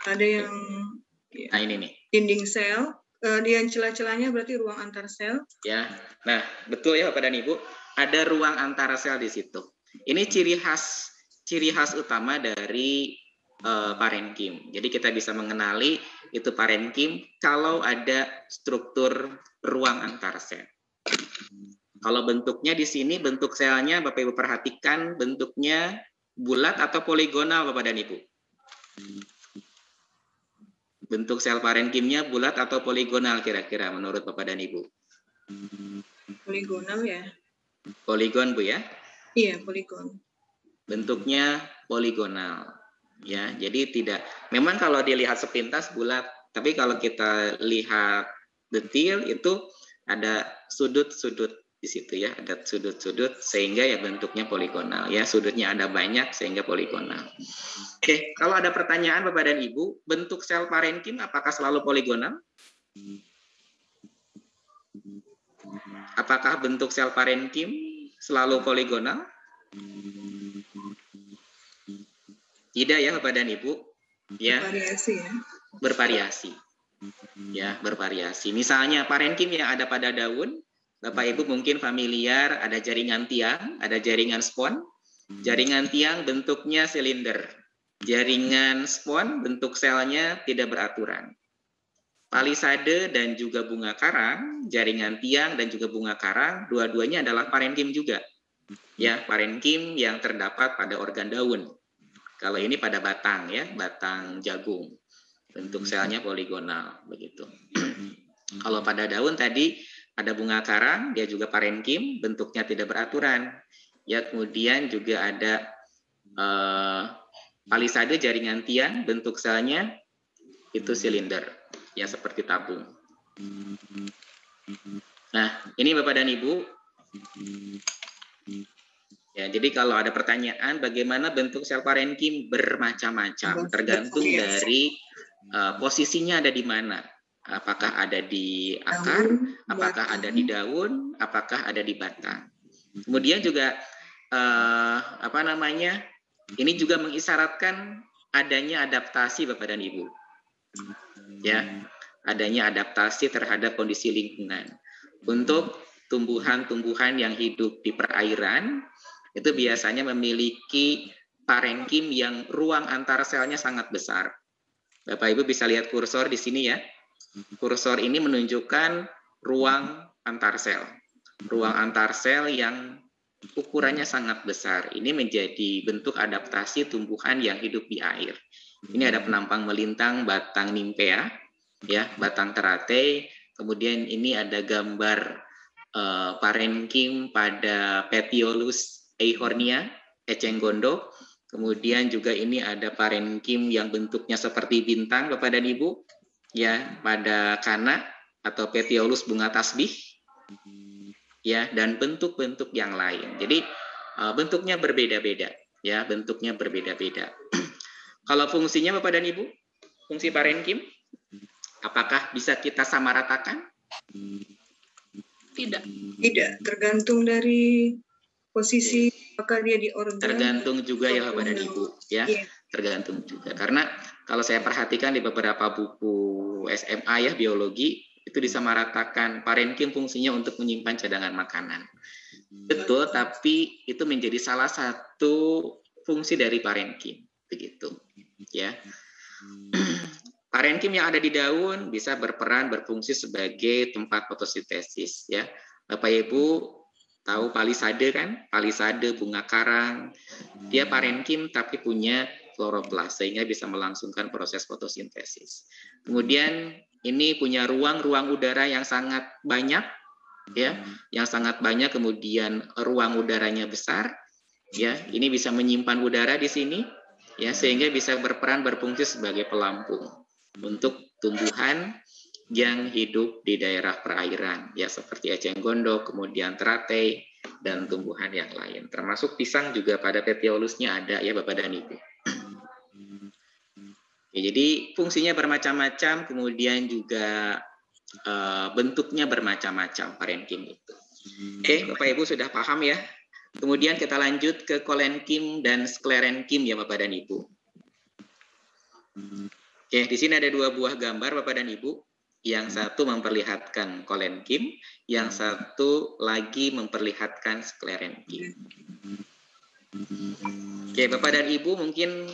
Ada yang Nah, ini nih. dinding sel, yang celah-celahnya berarti ruang antar sel. Ya, nah, betul, ya, Bapak dan Ibu. Ada ruang antara sel di situ. Ini ciri khas utama dari parenkim. Jadi kita bisa mengenali itu parenkim kalau ada struktur ruang antar sel. Kalau bentuknya di sini, bentuk selnya Bapak Ibu perhatikan bentuknya bulat atau poligonal Bapak dan Ibu? Bentuk sel parenkimnya bulat atau poligonal kira-kira menurut Bapak dan Ibu? Poligonal ya? Poligon Bu ya? Iya, poligon. Bentuknya poligonal. Ya, jadi tidak. Memang kalau dilihat sepintas bulat, tapi kalau kita lihat detail itu ada sudut-sudut di situ ya, ada sudut-sudut sehingga ya bentuknya poligonal ya, sudutnya ada banyak sehingga poligonal. Oke, kalau ada pertanyaan Bapak dan Ibu, bentuk sel parenkim apakah selalu poligonal? Apakah bentuk sel parenkim selalu poligonal? Tidak ya Bapak dan Ibu? Ya. Bervariasi ya. Bervariasi. Ya, bervariasi. Misalnya parenkim yang ada pada daun, Bapak Ibu mungkin familiar, ada jaringan tiang, ada jaringan spon. Jaringan tiang bentuknya silinder. Jaringan spon bentuk selnya tidak beraturan. Palisade dan juga bunga karang, jaringan tiang dan juga bunga karang, dua-duanya adalah parenkim juga. Ya, parenkim yang terdapat pada organ daun. Kalau ini pada batang ya, batang jagung. Bentuk selnya poligonal begitu. Kalau pada daun tadi ada bunga karang, dia juga parenkim, bentuknya tidak beraturan. Ya, kemudian juga ada palisade jaringan tiang, bentuk selnya itu silinder, ya seperti tabung. Nah, ini Bapak dan Ibu. Ya, jadi kalau ada pertanyaan bagaimana bentuk sel parenkim bermacam-macam, tergantung dari posisinya ada di mana. Apakah ada di akar, apakah ada di daun, apakah ada di batang. Kemudian juga ini juga mengisyaratkan adanya adaptasi Bapak dan Ibu. Ya, adanya adaptasi terhadap kondisi lingkungan. Untuk tumbuhan-tumbuhan yang hidup di perairan itu biasanya memiliki parenkim yang ruang antar selnya sangat besar. Bapak Ibu bisa lihat kursor di sini ya. Kursor ini menunjukkan ruang antar sel. Ruang antar sel yang ukurannya sangat besar. Ini menjadi bentuk adaptasi tumbuhan yang hidup di air. Ini ada penampang melintang batang Nymphaea, ya, batang teratai. Kemudian ini ada gambar parenkim pada Petiolus eichhornia, eceng gondok. Kemudian juga ini ada parenkim yang bentuknya seperti bintang, Bapak dan Ibu, ya, pada kana atau Petiolus bunga tasbih, ya, dan bentuk-bentuk yang lain. Jadi bentuknya berbeda-beda, ya, bentuknya berbeda-beda. Kalau fungsinya Bapak dan Ibu, fungsi parenkim, apakah bisa kita samaratakan? Tidak, tergantung dari posisi apakah dia di organ. Tergantung juga ya Bapak dan Ibu, ya. Yeah. Tergantung juga. Karena kalau saya perhatikan di beberapa buku SMA ya biologi itu disamaratakan parenkim fungsinya untuk menyimpan cadangan makanan. Betul, tapi itu menjadi salah satu fungsi dari parenkim, begitu. Ya. Parenkim yang ada di daun bisa berfungsi sebagai tempat fotosintesis, ya. Bapak Ibu tahu palisade kan? Palisade bunga karang. Dia parenkim tapi punya kloroplas sehingga bisa melangsungkan proses fotosintesis. Kemudian ini punya ruang udara yang sangat banyak, ya, yang sangat banyak. Kemudian ruang udaranya besar, ya. Ini bisa menyimpan udara di sini, ya, sehingga bisa berfungsi sebagai pelampung untuk tumbuhan yang hidup di daerah perairan, ya, seperti eceng gondok, kemudian teratai, dan tumbuhan yang lain. Termasuk pisang juga pada Petiolusnya ada, ya Bapak dan Ibu. Ya, jadi fungsinya bermacam-macam, kemudian juga bentuknya bermacam-macam parenkim itu. Oke, Bapak Ibu sudah paham ya. Kemudian kita lanjut ke kolenkim dan sklerenkim ya Bapak dan Ibu. Oke, di sini ada dua buah gambar Bapak dan Ibu. Yang satu memperlihatkan kolenkim, yang satu lagi memperlihatkan sklerenkim. Oke, Bapak dan Ibu mungkin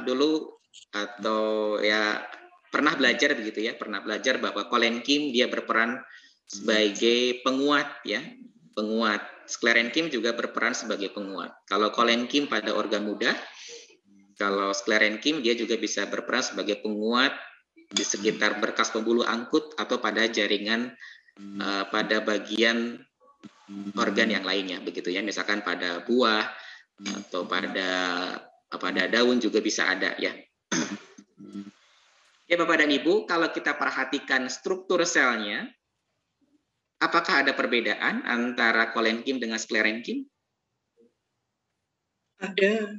dulu atau ya pernah belajar begitu ya, pernah belajar bahwa kolenkim dia berperan sebagai penguat ya, penguat. Sklerenkim juga berperan sebagai penguat. Kalau kolenkim pada organ mudah, kalau sklerenkim dia juga bisa berperan sebagai penguat di sekitar berkas pembuluh angkut atau pada jaringan pada bagian organ yang lainnya begitu ya, misalkan pada buah atau pada daun juga bisa ada ya. Ya Bapak dan Ibu, kalau kita perhatikan struktur selnya, apakah ada perbedaan antara kolenkim dengan sklerenkim? Ada.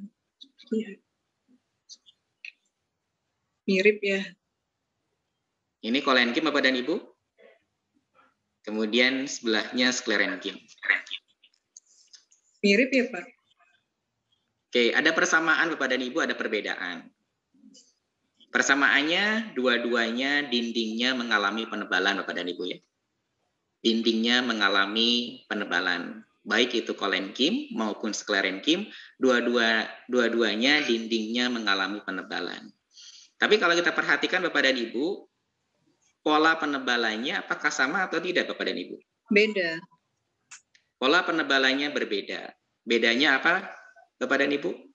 Mirip ya. Ini kolenkim Bapak dan Ibu. Kemudian sebelahnya sklerenkim. Mirip ya Pak? Oke, ada persamaan Bapak dan Ibu, ada perbedaan. Persamaannya, dua-duanya dindingnya mengalami penebalan Bapak dan Ibu ya. Dindingnya mengalami penebalan. Baik itu kolenkim maupun sklerenkim, dua-duanya dindingnya mengalami penebalan. Tapi kalau kita perhatikan Bapak dan Ibu, pola penebalannya apakah sama atau tidak Bapak dan Ibu? Beda. Pola penebalannya berbeda. Bedanya apa Bapak dan Ibu?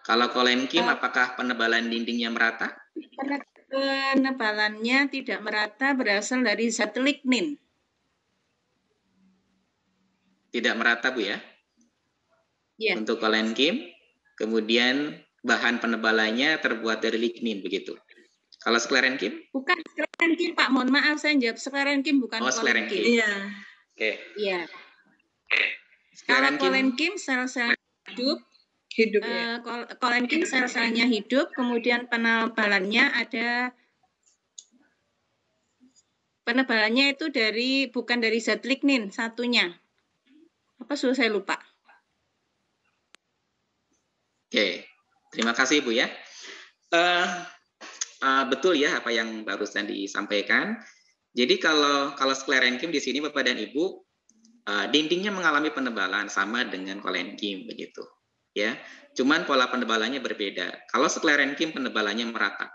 Kalau kolenkim, apakah penebalan dindingnya merata? Penebalannya tidak merata berasal dari zat lignin. Tidak merata, Bu ya? Ya. Untuk kolenkim, kemudian bahan penebalannya terbuat dari lignin, begitu. Kalau sklerenkim? Bukan sklerenkim, Pak. Mohon maaf, saya jawab sklerenkim, bukan kolenkim. Iya. Oke. Iya. Kalau kolenkim sel-sel hidup ya. Kolenkim sel-selnya hidup, kemudian penebalannya itu bukan dari zat lignin satunya. Apa sudah saya lupa? Oke, terima kasih Bu ya. Betul ya apa yang barusan disampaikan. Jadi kalau sklerenkim di sini Bapak dan Ibu, dindingnya mengalami penebalan sama dengan kolenkim begitu. Ya, cuman pola penebalannya berbeda. Kalau sklerenkim penebalannya merata.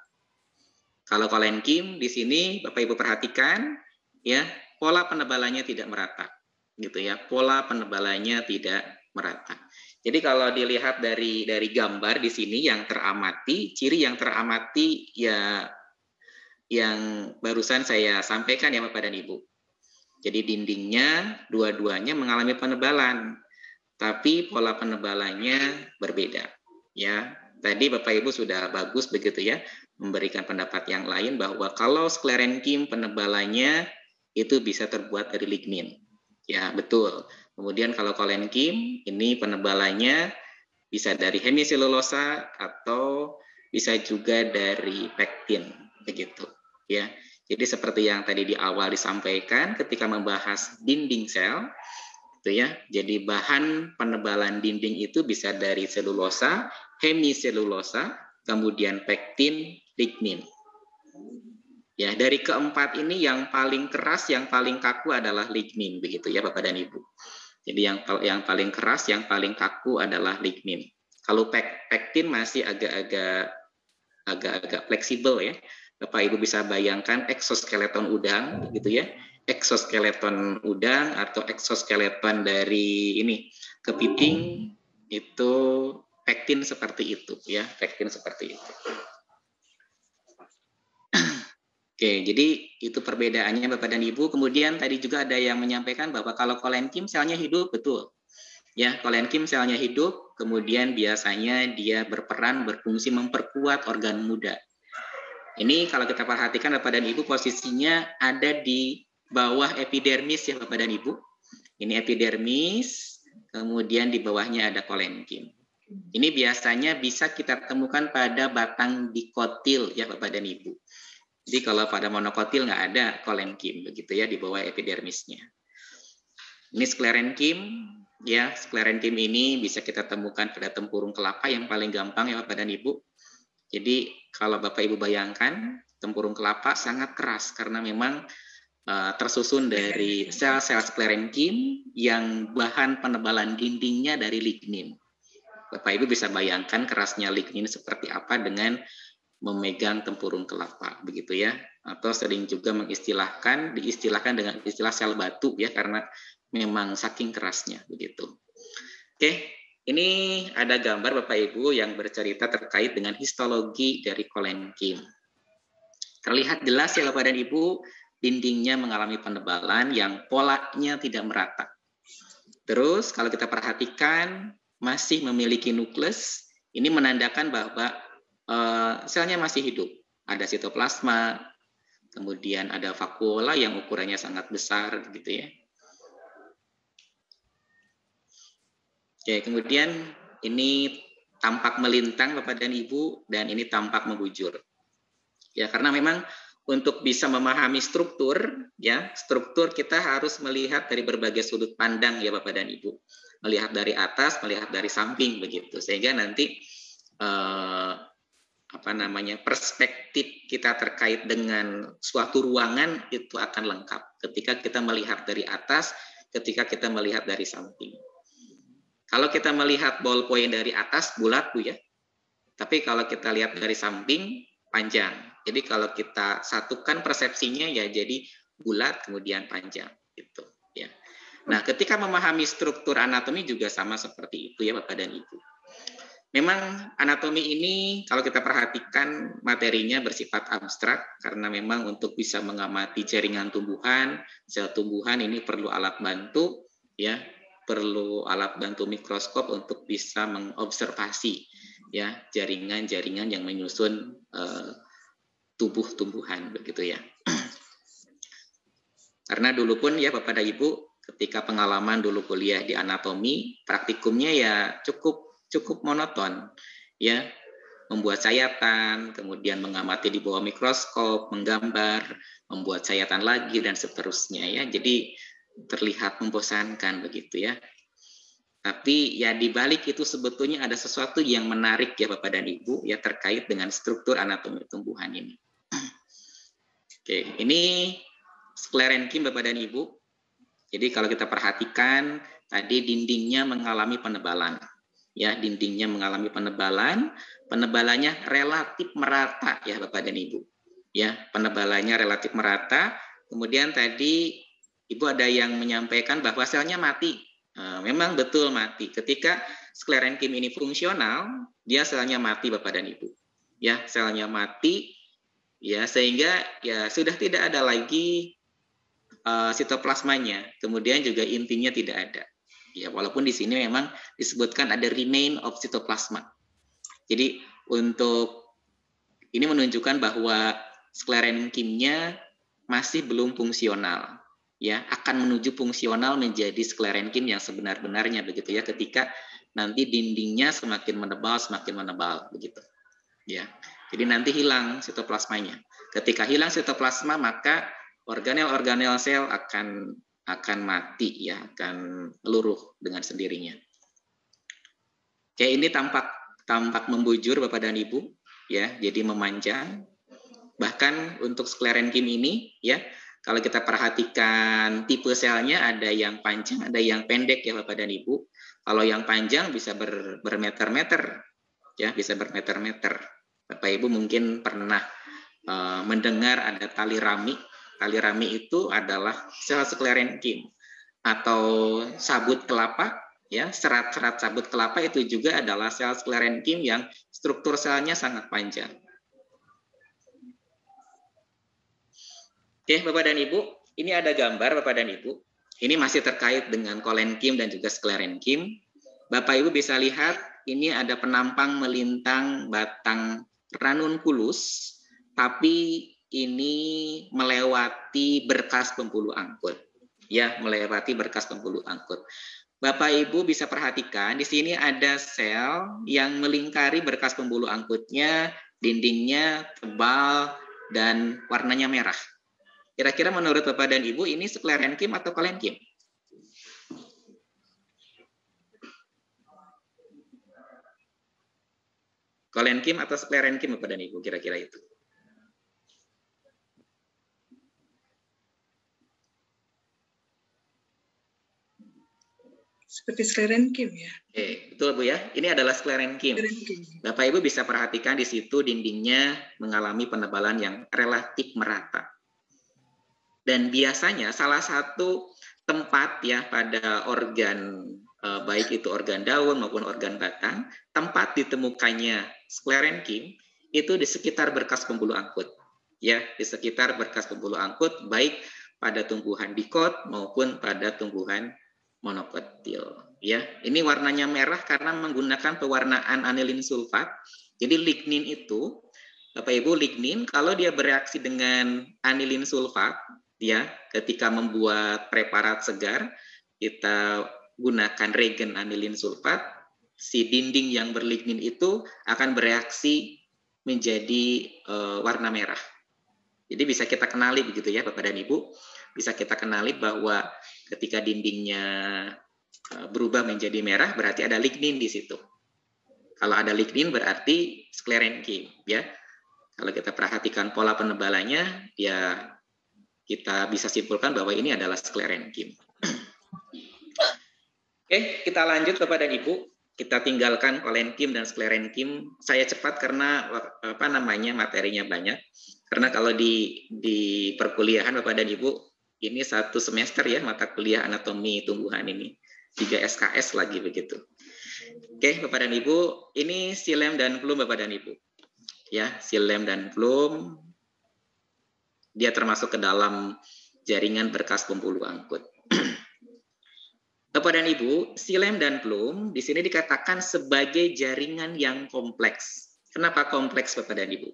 Kalau kolenkim di sini Bapak Ibu perhatikan ya, pola penebalannya tidak merata. Gitu ya. Pola penebalannya tidak merata. Jadi kalau dilihat dari gambar di sini yang teramati, ciri yang teramati ya yang barusan saya sampaikan ya Bapak dan Ibu. Jadi dindingnya dua-duanya mengalami penebalan. Tapi pola penebalannya berbeda. Ya, tadi Bapak Ibu sudah bagus begitu ya, memberikan pendapat yang lain bahwa kalau sklerenkim penebalannya itu bisa terbuat dari lignin. Ya, betul. Kemudian kalau kolenkim ini penebalannya bisa dari hemiselulosa atau bisa juga dari pektin begitu. Ya, jadi seperti yang tadi di awal disampaikan ketika membahas dinding sel. Ya, jadi bahan penebalan dinding itu bisa dari selulosa, hemiselulosa, kemudian pektin, lignin. Ya, dari keempat ini yang paling keras, yang paling kaku adalah lignin, begitu ya Bapak dan Ibu. Jadi yang paling keras, yang paling kaku adalah lignin. Kalau pektin masih agak-agak fleksibel ya. Bapak Ibu bisa bayangkan eksoskeleton udang, gitu ya. Eksoskeleton udang atau eksoskeleton dari kepiting itu pektin seperti itu ya, pektin seperti itu. Oke, jadi itu perbedaannya Bapak dan Ibu. Kemudian tadi juga ada yang menyampaikan bahwa kalau kolenkim selnya hidup, betul. Ya, kolenkim selnya hidup, kemudian biasanya dia berfungsi memperkuat organ muda. Ini kalau kita perhatikan Bapak dan Ibu posisinya ada di bawah epidermis ya Bapak dan Ibu. Ini epidermis, kemudian di bawahnya ada kolenkim. Ini biasanya bisa kita temukan pada batang dikotil ya Bapak dan Ibu. Jadi kalau pada monokotil nggak ada kolenkim begitu ya di bawah epidermisnya. Ini sklerenkim ya, sklerenkim ini bisa kita temukan pada tempurung kelapa yang paling gampang ya Bapak dan Ibu. Jadi kalau Bapak Ibu bayangkan tempurung kelapa sangat keras karena memang tersusun dari sel-sel sklerenkim yang bahan penebalan dindingnya dari lignin. Bapak Ibu bisa bayangkan kerasnya lignin seperti apa dengan memegang tempurung kelapa, begitu ya. Atau sering juga diistilahkan dengan istilah sel batu ya, karena memang saking kerasnya begitu. Oke, ini ada gambar Bapak Ibu yang bercerita terkait dengan histologi dari kolenkim. Terlihat jelas ya Bapak dan Ibu, dindingnya mengalami penebalan yang polanya tidak merata. Terus kalau kita perhatikan masih memiliki nukleus, ini menandakan bahwa selnya masih hidup. Ada sitoplasma, kemudian ada vakuola yang ukurannya sangat besar, gitu ya. Oke, kemudian ini tampak melintang Bapak dan Ibu, dan ini tampak membujur. Ya, karena memang untuk bisa memahami struktur, ya, struktur kita harus melihat dari berbagai sudut pandang ya Bapak dan Ibu. Melihat dari atas, melihat dari samping begitu. Sehingga nanti perspektif kita terkait dengan suatu ruangan itu akan lengkap ketika kita melihat dari atas, ketika kita melihat dari samping. Kalau kita melihat ballpoint dari atas bulat Bu ya. Tapi kalau kita lihat dari samping panjang. Jadi kalau kita satukan persepsinya ya jadi bulat kemudian panjang gitu ya. Nah, ketika memahami struktur anatomi juga sama seperti itu ya Bapak dan Ibu. Memang anatomi ini kalau kita perhatikan materinya bersifat abstrak karena memang untuk bisa mengamati jaringan tumbuhan, sel tumbuhan ini perlu alat bantu ya, perlu alat bantu mikroskop untuk bisa mengobservasi ya jaringan-jaringan yang menyusun tubuh tumbuhan begitu ya. Karena dulu pun ya Bapak dan Ibu ketika pengalaman dulu kuliah di anatomi, praktikumnya ya cukup monoton ya, membuat sayatan, kemudian mengamati di bawah mikroskop, menggambar, membuat sayatan lagi dan seterusnya ya. Jadi terlihat membosankan begitu ya. Tapi ya di balik itu sebetulnya ada sesuatu yang menarik ya Bapak dan Ibu ya terkait dengan struktur anatomi tumbuhan ini. Oke, ini sklerenkim Bapak dan Ibu. Jadi kalau kita perhatikan tadi dindingnya mengalami penebalan. Ya, dindingnya mengalami penebalan, penebalannya relatif merata ya Bapak dan Ibu. Ya, penebalannya relatif merata. Kemudian tadi Ibu ada yang menyampaikan bahwa selnya mati. Memang betul mati. Ketika sklerenkim ini fungsional, dia selnya mati Bapak dan Ibu. Ya, selnya mati ya sehingga ya sudah tidak ada lagi sitoplasmanya. Kemudian juga intinya tidak ada. Ya, walaupun di sini memang disebutkan ada remain of cytoplasma. Jadi untuk ini menunjukkan bahwa sklerenkimnya masih belum fungsional. Ya, akan menuju fungsional menjadi sklerenkim yang sebenar-benarnya begitu ya ketika nanti dindingnya semakin menebal begitu. Ya. Jadi nanti hilang sitoplasmanya. Ketika hilang sitoplasma maka organel-organel sel akan mati ya, akan meluruh dengan sendirinya. Oke, ini tampak membujur Bapak dan Ibu ya, jadi memanjang. Bahkan untuk sklerenkim ini ya, kalau kita perhatikan tipe selnya ada yang panjang, ada yang pendek ya Bapak dan Ibu. Kalau yang panjang bisa bermeter-meter ya, bisa bermeter-meter. Bapak Ibu mungkin pernah mendengar ada tali rami. Tali rami itu adalah sel sklerenkim atau sabut kelapa ya, serat-serat sabut kelapa itu juga adalah sel sklerenkim yang struktur selnya sangat panjang. Oke, Bapak dan Ibu, ini ada gambar Bapak dan Ibu. Ini masih terkait dengan kolenkim dan juga sklerenkim. Bapak Ibu bisa lihat ini ada penampang melintang batang ranunculus, tapi ini melewati berkas pembuluh angkut. Ya, melewati berkas pembuluh angkut. Bapak Ibu bisa perhatikan di sini ada sel yang melingkari berkas pembuluh angkutnya, dindingnya tebal dan warnanya merah. Kira-kira menurut Bapak dan Ibu ini sklerenkim atau kolenkim? Kolenkim atau sklerenkim Bapak dan Ibu kira-kira itu? Seperti sklerenkim ya. Oke, betul Bu ya. Ini adalah sklerenkim. Sklerenkim. Bapak Ibu bisa perhatikan di situ dindingnya mengalami penebalan yang relatif merata. Dan biasanya salah satu tempat ya pada organ baik itu organ daun maupun organ batang, tempat ditemukannya sklerenkim itu di sekitar berkas pembuluh angkut. Ya, di sekitar berkas pembuluh angkut baik pada tumbuhan dikot maupun pada tumbuhan monokotil. Ya, ini warnanya merah karena menggunakan pewarnaan anilin sulfat. Jadi lignin itu, Bapak Ibu, lignin kalau dia bereaksi dengan anilin sulfat, ya, ketika membuat preparat segar, kita gunakan regen anilin sulfat, si dinding yang berlignin itu akan bereaksi menjadi warna merah. Jadi bisa kita kenali begitu ya Bapak dan Ibu, bisa kita kenali bahwa ketika dindingnya berubah menjadi merah berarti ada lignin di situ. Kalau ada lignin berarti sklerenkim ya. Kalau kita perhatikan pola penebalannya ya kita bisa simpulkan bahwa ini adalah sklerenkim. Oke, kita lanjut Bapak dan Ibu. Kita tinggalkan kolenkim dan sklerenkim. Saya cepat karena materinya banyak. Karena kalau di perkuliahan Bapak dan Ibu ini 1 semester ya mata kuliah anatomi tumbuhan ini. 3 SKS lagi begitu. Oke, Bapak dan Ibu, ini xilem dan phloem Bapak dan Ibu. Ya, xilem dan phloem dia termasuk ke dalam jaringan berkas pembuluh angkut. Bapak dan Ibu, xilem dan phloem di sini dikatakan sebagai jaringan yang kompleks. Kenapa kompleks Bapak dan Ibu?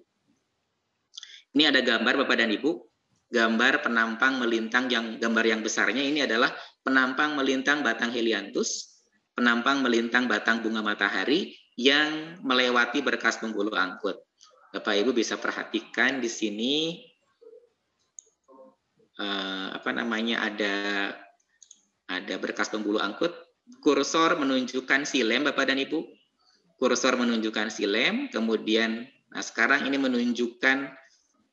Ini ada gambar Bapak dan Ibu. Gambar penampang melintang gambar yang besarnya ini adalah penampang melintang batang helianthus, penampang melintang batang bunga matahari yang melewati berkas pembuluh angkut. Bapak Ibu bisa perhatikan di sini ada berkas pembuluh angkut. Kursor menunjukkan xilem Bapak dan Ibu. Kursor menunjukkan xilem, kemudian sekarang ini menunjukkan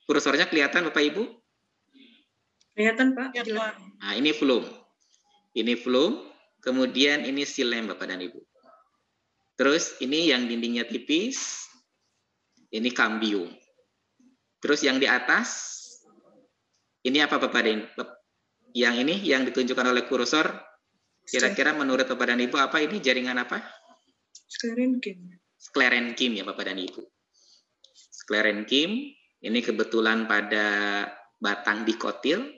kursornya kelihatan Bapak Ibu? Kelihatan Pak? Ya, Pak. Nah, ini phloem. Ini phloem, kemudian ini xilem Bapak dan Ibu. Terus ini yang dindingnya tipis, ini cambium. Terus yang di atas, ini apa Bapak dan Ibu? Yang ini yang ditunjukkan oleh kursor, kira-kira menurut Bapak dan Ibu apa ini jaringan apa? Sklerenkim. Sklerenkim ya Bapak dan Ibu. Sklerenkim, ini kebetulan pada batang dikotil,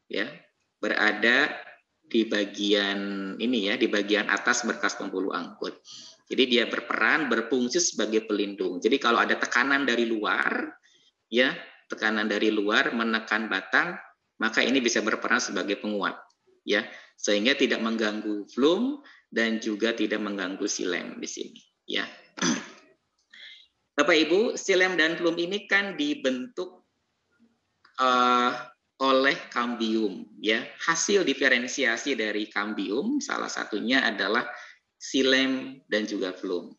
ya, berada di bagian ini ya, di bagian atas berkas pembuluh angkut. Jadi dia berfungsi sebagai pelindung. Jadi kalau ada tekanan dari luar, ya, tekanan dari luar menekan batang, maka ini bisa berperan sebagai penguat, ya, sehingga tidak mengganggu phloem dan juga tidak mengganggu xilem di sini, ya. Bapak Ibu, xilem dan phloem ini kan dibentuk oleh cambium, ya. Hasil diferensiasi dari cambium salah satunya adalah xilem dan juga phloem.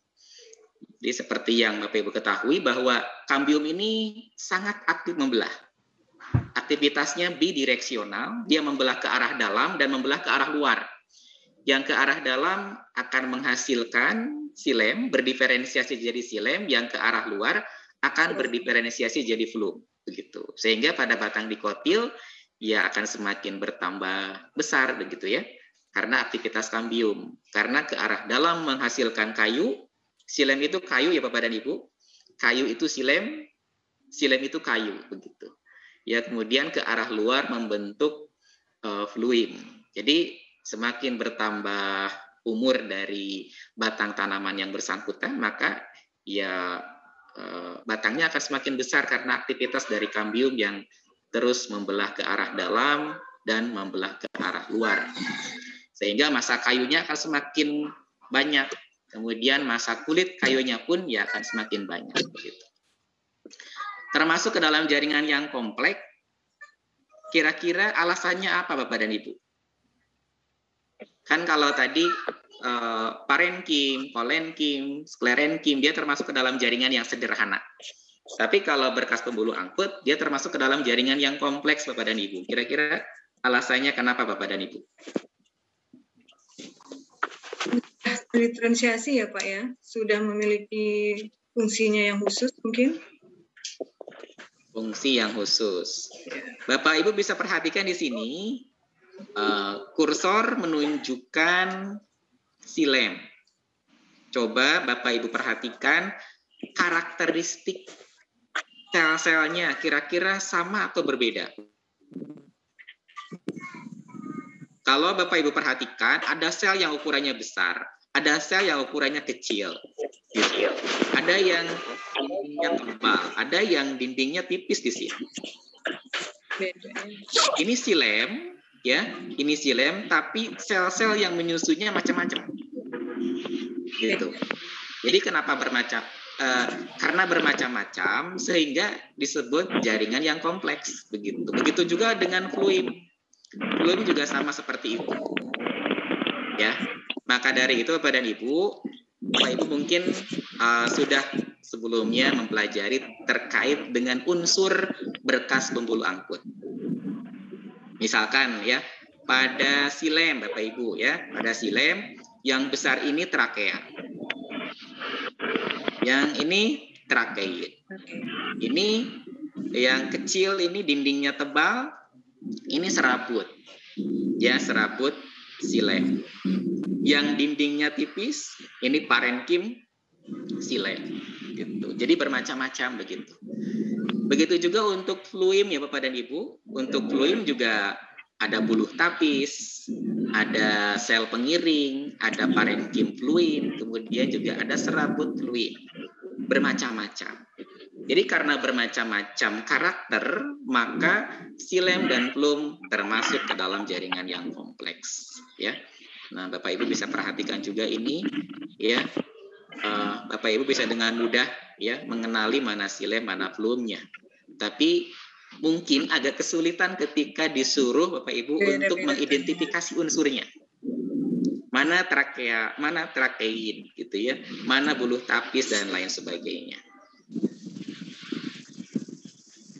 Jadi seperti yang Bapak Ibu ketahui bahwa cambium ini sangat aktif membelah. Aktivitasnya bidireksional, dia membelah ke arah dalam dan membelah ke arah luar. Yang ke arah dalam akan menghasilkan xilem, berdiferensiasi jadi xilem, yang ke arah luar akan berdiferensiasi jadi phloem. Begitu. Sehingga pada batang dikotil ya akan semakin bertambah besar begitu ya. Karena aktivitas cambium. Karena ke arah dalam menghasilkan kayu, xilem itu kayu ya Bapak dan Ibu. Kayu itu xilem, xilem itu kayu begitu. Ya, kemudian ke arah luar membentuk phloem. Jadi semakin bertambah umur dari batang tanaman yang bersangkutan, maka ya batangnya akan semakin besar karena aktivitas dari cambium yang terus membelah ke arah dalam dan membelah ke arah luar. Sehingga massa kayunya akan semakin banyak. Kemudian massa kulit kayunya pun ya akan semakin banyak. Begitu. Termasuk ke dalam jaringan yang kompleks, kira-kira alasannya apa Bapak dan Ibu? Kan kalau tadi parenkim, kolenkim, sklerenkim, dia termasuk ke dalam jaringan yang sederhana. Tapi kalau berkas pembuluh angkut, dia termasuk ke dalam jaringan yang kompleks Bapak dan Ibu. Kira-kira alasannya kenapa Bapak dan Ibu? diferensiasi ya Pak ya, sudah memiliki fungsinya yang khusus mungkin. Fungsi yang khusus. Bapak Ibu bisa perhatikan di sini kursor menunjukkan silem. Coba Bapak Ibu perhatikan karakteristik sel-selnya kira-kira sama atau berbeda. Kalau Bapak Ibu perhatikan, ada sel yang ukurannya besar, ada sel yang ukurannya kecil. Ada yang dindingnya tebal, ada yang dindingnya tipis di sini. Ini silem, ya, ini silem, tapi sel-sel yang menyusunnya macam-macam. Gitu. Jadi kenapa bermacam? Karena bermacam-macam sehingga disebut jaringan yang kompleks. Begitu juga dengan fluid. Fluid juga sama seperti itu. Ya, maka dari itu Bapak dan Ibu mungkin sudah sebelumnya mempelajari terkait dengan unsur berkas pembuluh angkut. Misalkan ya, pada silem Bapak Ibu ya, pada silem yang besar ini trakea. Yang ini trakeid. Ini yang kecil ini dindingnya tebal, ini serabut. Ya, serabut silem. Yang dindingnya tipis, ini parenkim silem. Gitu. Jadi bermacam-macam begitu. Begitu juga untuk fluim ya Bapak dan Ibu. Untuk fluim juga ada buluh tapis, ada sel pengiring, ada parenkim fluim, kemudian juga ada serabut fluim. Bermacam-macam. Jadi karena bermacam-macam karakter, maka silem dan fluim termasuk ke dalam jaringan yang kompleks. Ya, nah Bapak Ibu bisa perhatikan juga ini, ya. Bapak Ibu bisa dengan mudah ya mengenali mana silem, mana fluimnya. Tapi mungkin agak kesulitan ketika disuruh Bapak Ibu untuk mengidentifikasi unsurnya. Mana trakea, mana trakeid gitu ya, mana buluh tapis dan lain sebagainya.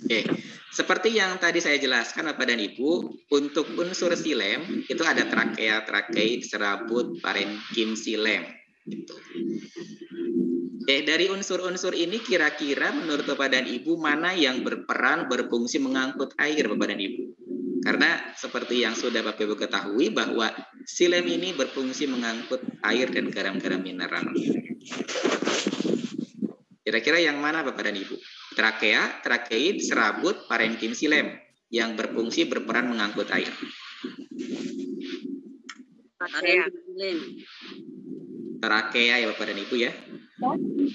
Oke, seperti yang tadi saya jelaskan Bapak dan Ibu, untuk unsur silem itu ada trakea, trakeid, serabut, parenkim silem gitu. Dari unsur-unsur ini kira-kira menurut Bapak dan Ibu mana yang berperan berfungsi mengangkut air Bapak dan Ibu? Karena seperti yang sudah Bapak Ibu ketahui bahwa silem ini berfungsi mengangkut air dan garam-garam mineral. Kira-kira yang mana Bapak dan Ibu? Trakea, trakeid, serabut, parenkim silem yang berfungsi berperan mengangkut air. Trakea ya Bapak dan Ibu ya.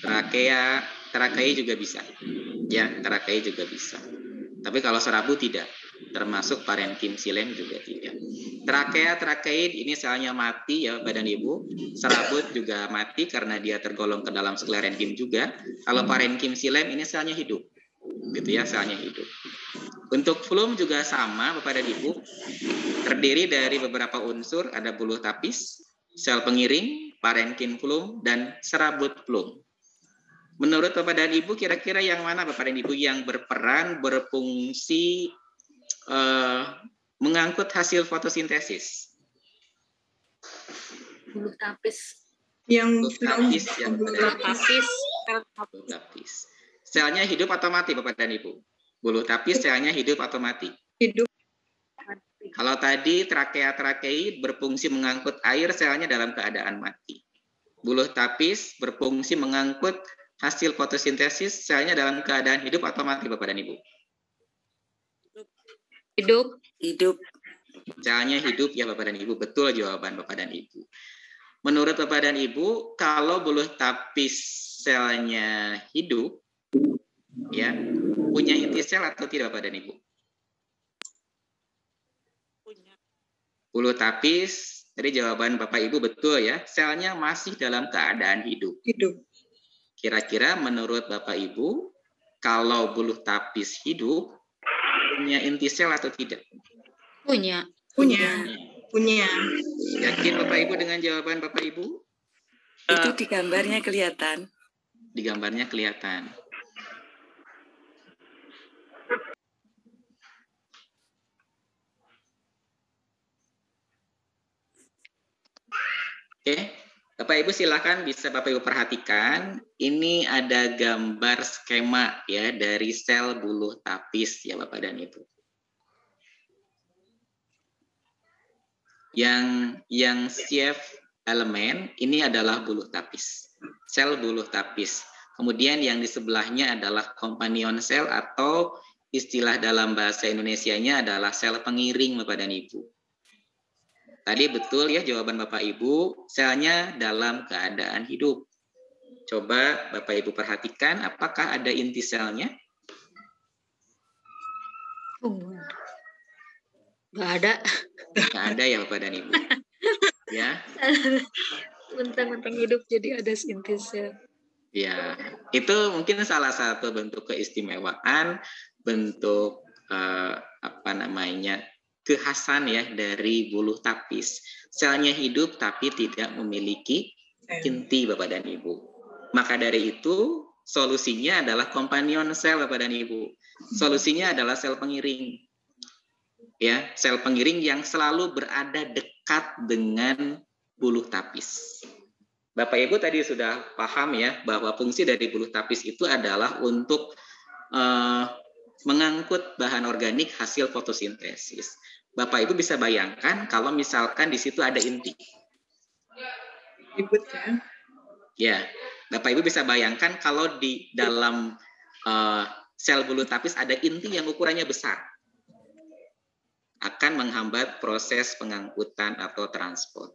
Trakea juga bisa. Ya, trakea juga bisa. Tapi kalau serabut tidak, termasuk parenkim silem juga tidak. Trakea, trakeid ini selnya mati ya Bapak dan Ibu. Serabut juga mati karena dia tergolong ke dalam sklerenkim juga. Kalau parenkim silem ini selnya hidup. Gitu ya, selnya hidup. Untuk fluim juga sama Bapak dan Ibu. Terdiri dari beberapa unsur, ada buluh tapis, sel pengiring, parenkim fluim, dan serabut fluim. Menurut Bapak dan Ibu, kira-kira yang mana Bapak dan Ibu yang berperan, berfungsi mengangkut hasil fotosintesis? Buluh tapis. Yang Buluh tapis. Selnya hidup atau mati Bapak dan Ibu? Buluh tapis selnya hidup atau mati? Hidup. Kalau tadi trakea, trakeid berfungsi mengangkut air, selnya dalam keadaan mati. Buluh tapis berfungsi mengangkut hasil fotosintesis, selnya dalam keadaan hidup atau mati Bapak dan Ibu? Hidup. Hidup. Selnya hidup ya Bapak dan Ibu. Betul jawaban Bapak dan Ibu. Menurut Bapak dan Ibu, kalau buluh tapis selnya hidup, ya, punya inti sel atau tidak Bapak dan Ibu? Punya. Buluh tapis, tadi jawaban Bapak Ibu betul ya, selnya masih dalam keadaan hidup. Hidup. Kira-kira menurut Bapak Ibu, kalau buluh tapis hidup, punya inti sel atau tidak? Punya. Punya. Yakin Bapak Ibu dengan jawaban Bapak Ibu? Itu di gambarnya kelihatan. Di gambarnya kelihatan. Oke, Bapak Ibu silakan bisa Bapak Ibu perhatikan, ini ada gambar skema ya dari sel buluh tapis ya Bapak dan Ibu. Yang chef elemen ini adalah buluh tapis, sel buluh tapis. Kemudian yang di sebelahnya adalah companion cell atau istilah dalam bahasa Indonesianya adalah sel pengiring Bapak dan Ibu. Tadi betul ya jawaban Bapak Ibu, selnya dalam keadaan hidup. Coba Bapak Ibu perhatikan apakah ada inti selnya? Nggak ada. Nggak ada ya Bapak dan Ibu. Ya. Mentang-mentang hidup jadi ada inti sel. Ya, itu mungkin salah satu bentuk keistimewaan, bentuk kekhasan ya dari buluh tapis. Selnya hidup tapi tidak memiliki inti Bapak dan Ibu. Maka dari itu solusinya adalah companion cell Bapak dan Ibu. Solusinya adalah sel pengiring. Ya, sel pengiring yang selalu berada dekat dengan buluh tapis. Bapak Ibu tadi sudah paham ya bahwa fungsi dari buluh tapis itu adalah untuk mengangkut bahan organik hasil fotosintesis. Bapak Ibu bisa bayangkan kalau misalkan di situ ada inti. Ribut ya. Ya, Bapak Ibu bisa bayangkan kalau di dalam sel buluh tapis ada inti yang ukurannya besar. Akan menghambat proses pengangkutan atau transport.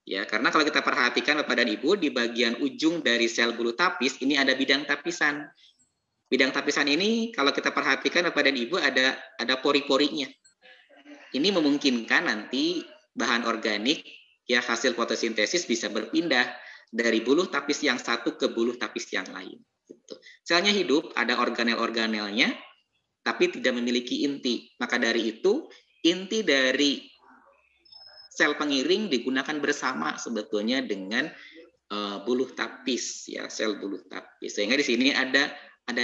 Ya, karena kalau kita perhatikan Bapak dan Ibu di bagian ujung dari sel buluh tapis ini ada bidang tapisan. Bidang tapisan ini kalau kita perhatikan Bapak dan Ibu ada pori-porinya. Ini memungkinkan nanti bahan organik ya hasil fotosintesis bisa berpindah dari buluh tapis yang satu ke buluh tapis yang lain. Gitu. Selnya hidup ada organel-organelnya tapi tidak memiliki inti. Maka dari itu inti dari sel pengiring digunakan bersama sebetulnya dengan buluh tapis ya, sel buluh tapis. Sehingga di sini ada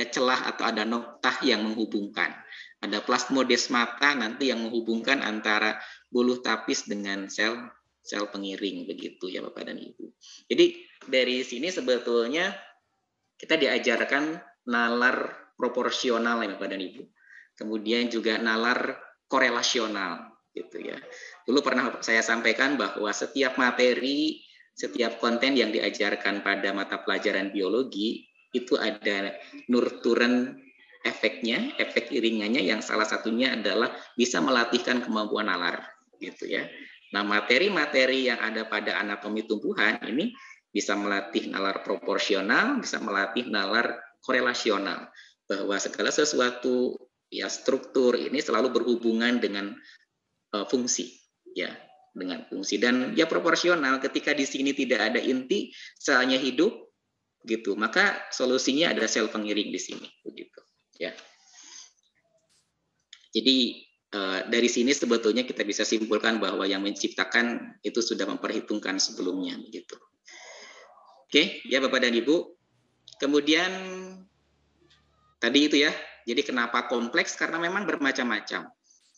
celah atau ada noktah yang menghubungkan. Ada plasmodesmata nanti yang menghubungkan antara buluh tapis dengan sel pengiring begitu ya Bapak dan Ibu. Jadi dari sini sebetulnya kita diajarkan nalar proporsional ya Bapak dan Ibu. Kemudian juga nalar korelasional gitu ya. Dulu pernah saya sampaikan bahwa setiap materi, setiap konten yang diajarkan pada mata pelajaran biologi itu ada nurturen efeknya, efek iringannya yang salah satunya adalah bisa melatihkan kemampuan nalar gitu ya. Nah, materi-materi yang ada pada anatomi tumbuhan ini bisa melatih nalar proporsional, bisa melatih nalar korelasional, bahwa segala sesuatu ya struktur ini selalu berhubungan dengan fungsi ya, dengan fungsi dan ya proporsional. Ketika di sini tidak ada inti, selnya hidup gitu, maka solusinya ada sel pengiring di sini begitu ya. Jadi dari sini sebetulnya kita bisa simpulkan bahwa yang menciptakan itu sudah memperhitungkan sebelumnya begitu. Oke, ya Bapak dan Ibu. Kemudian tadi itu ya. Jadi kenapa kompleks? Karena memang bermacam-macam.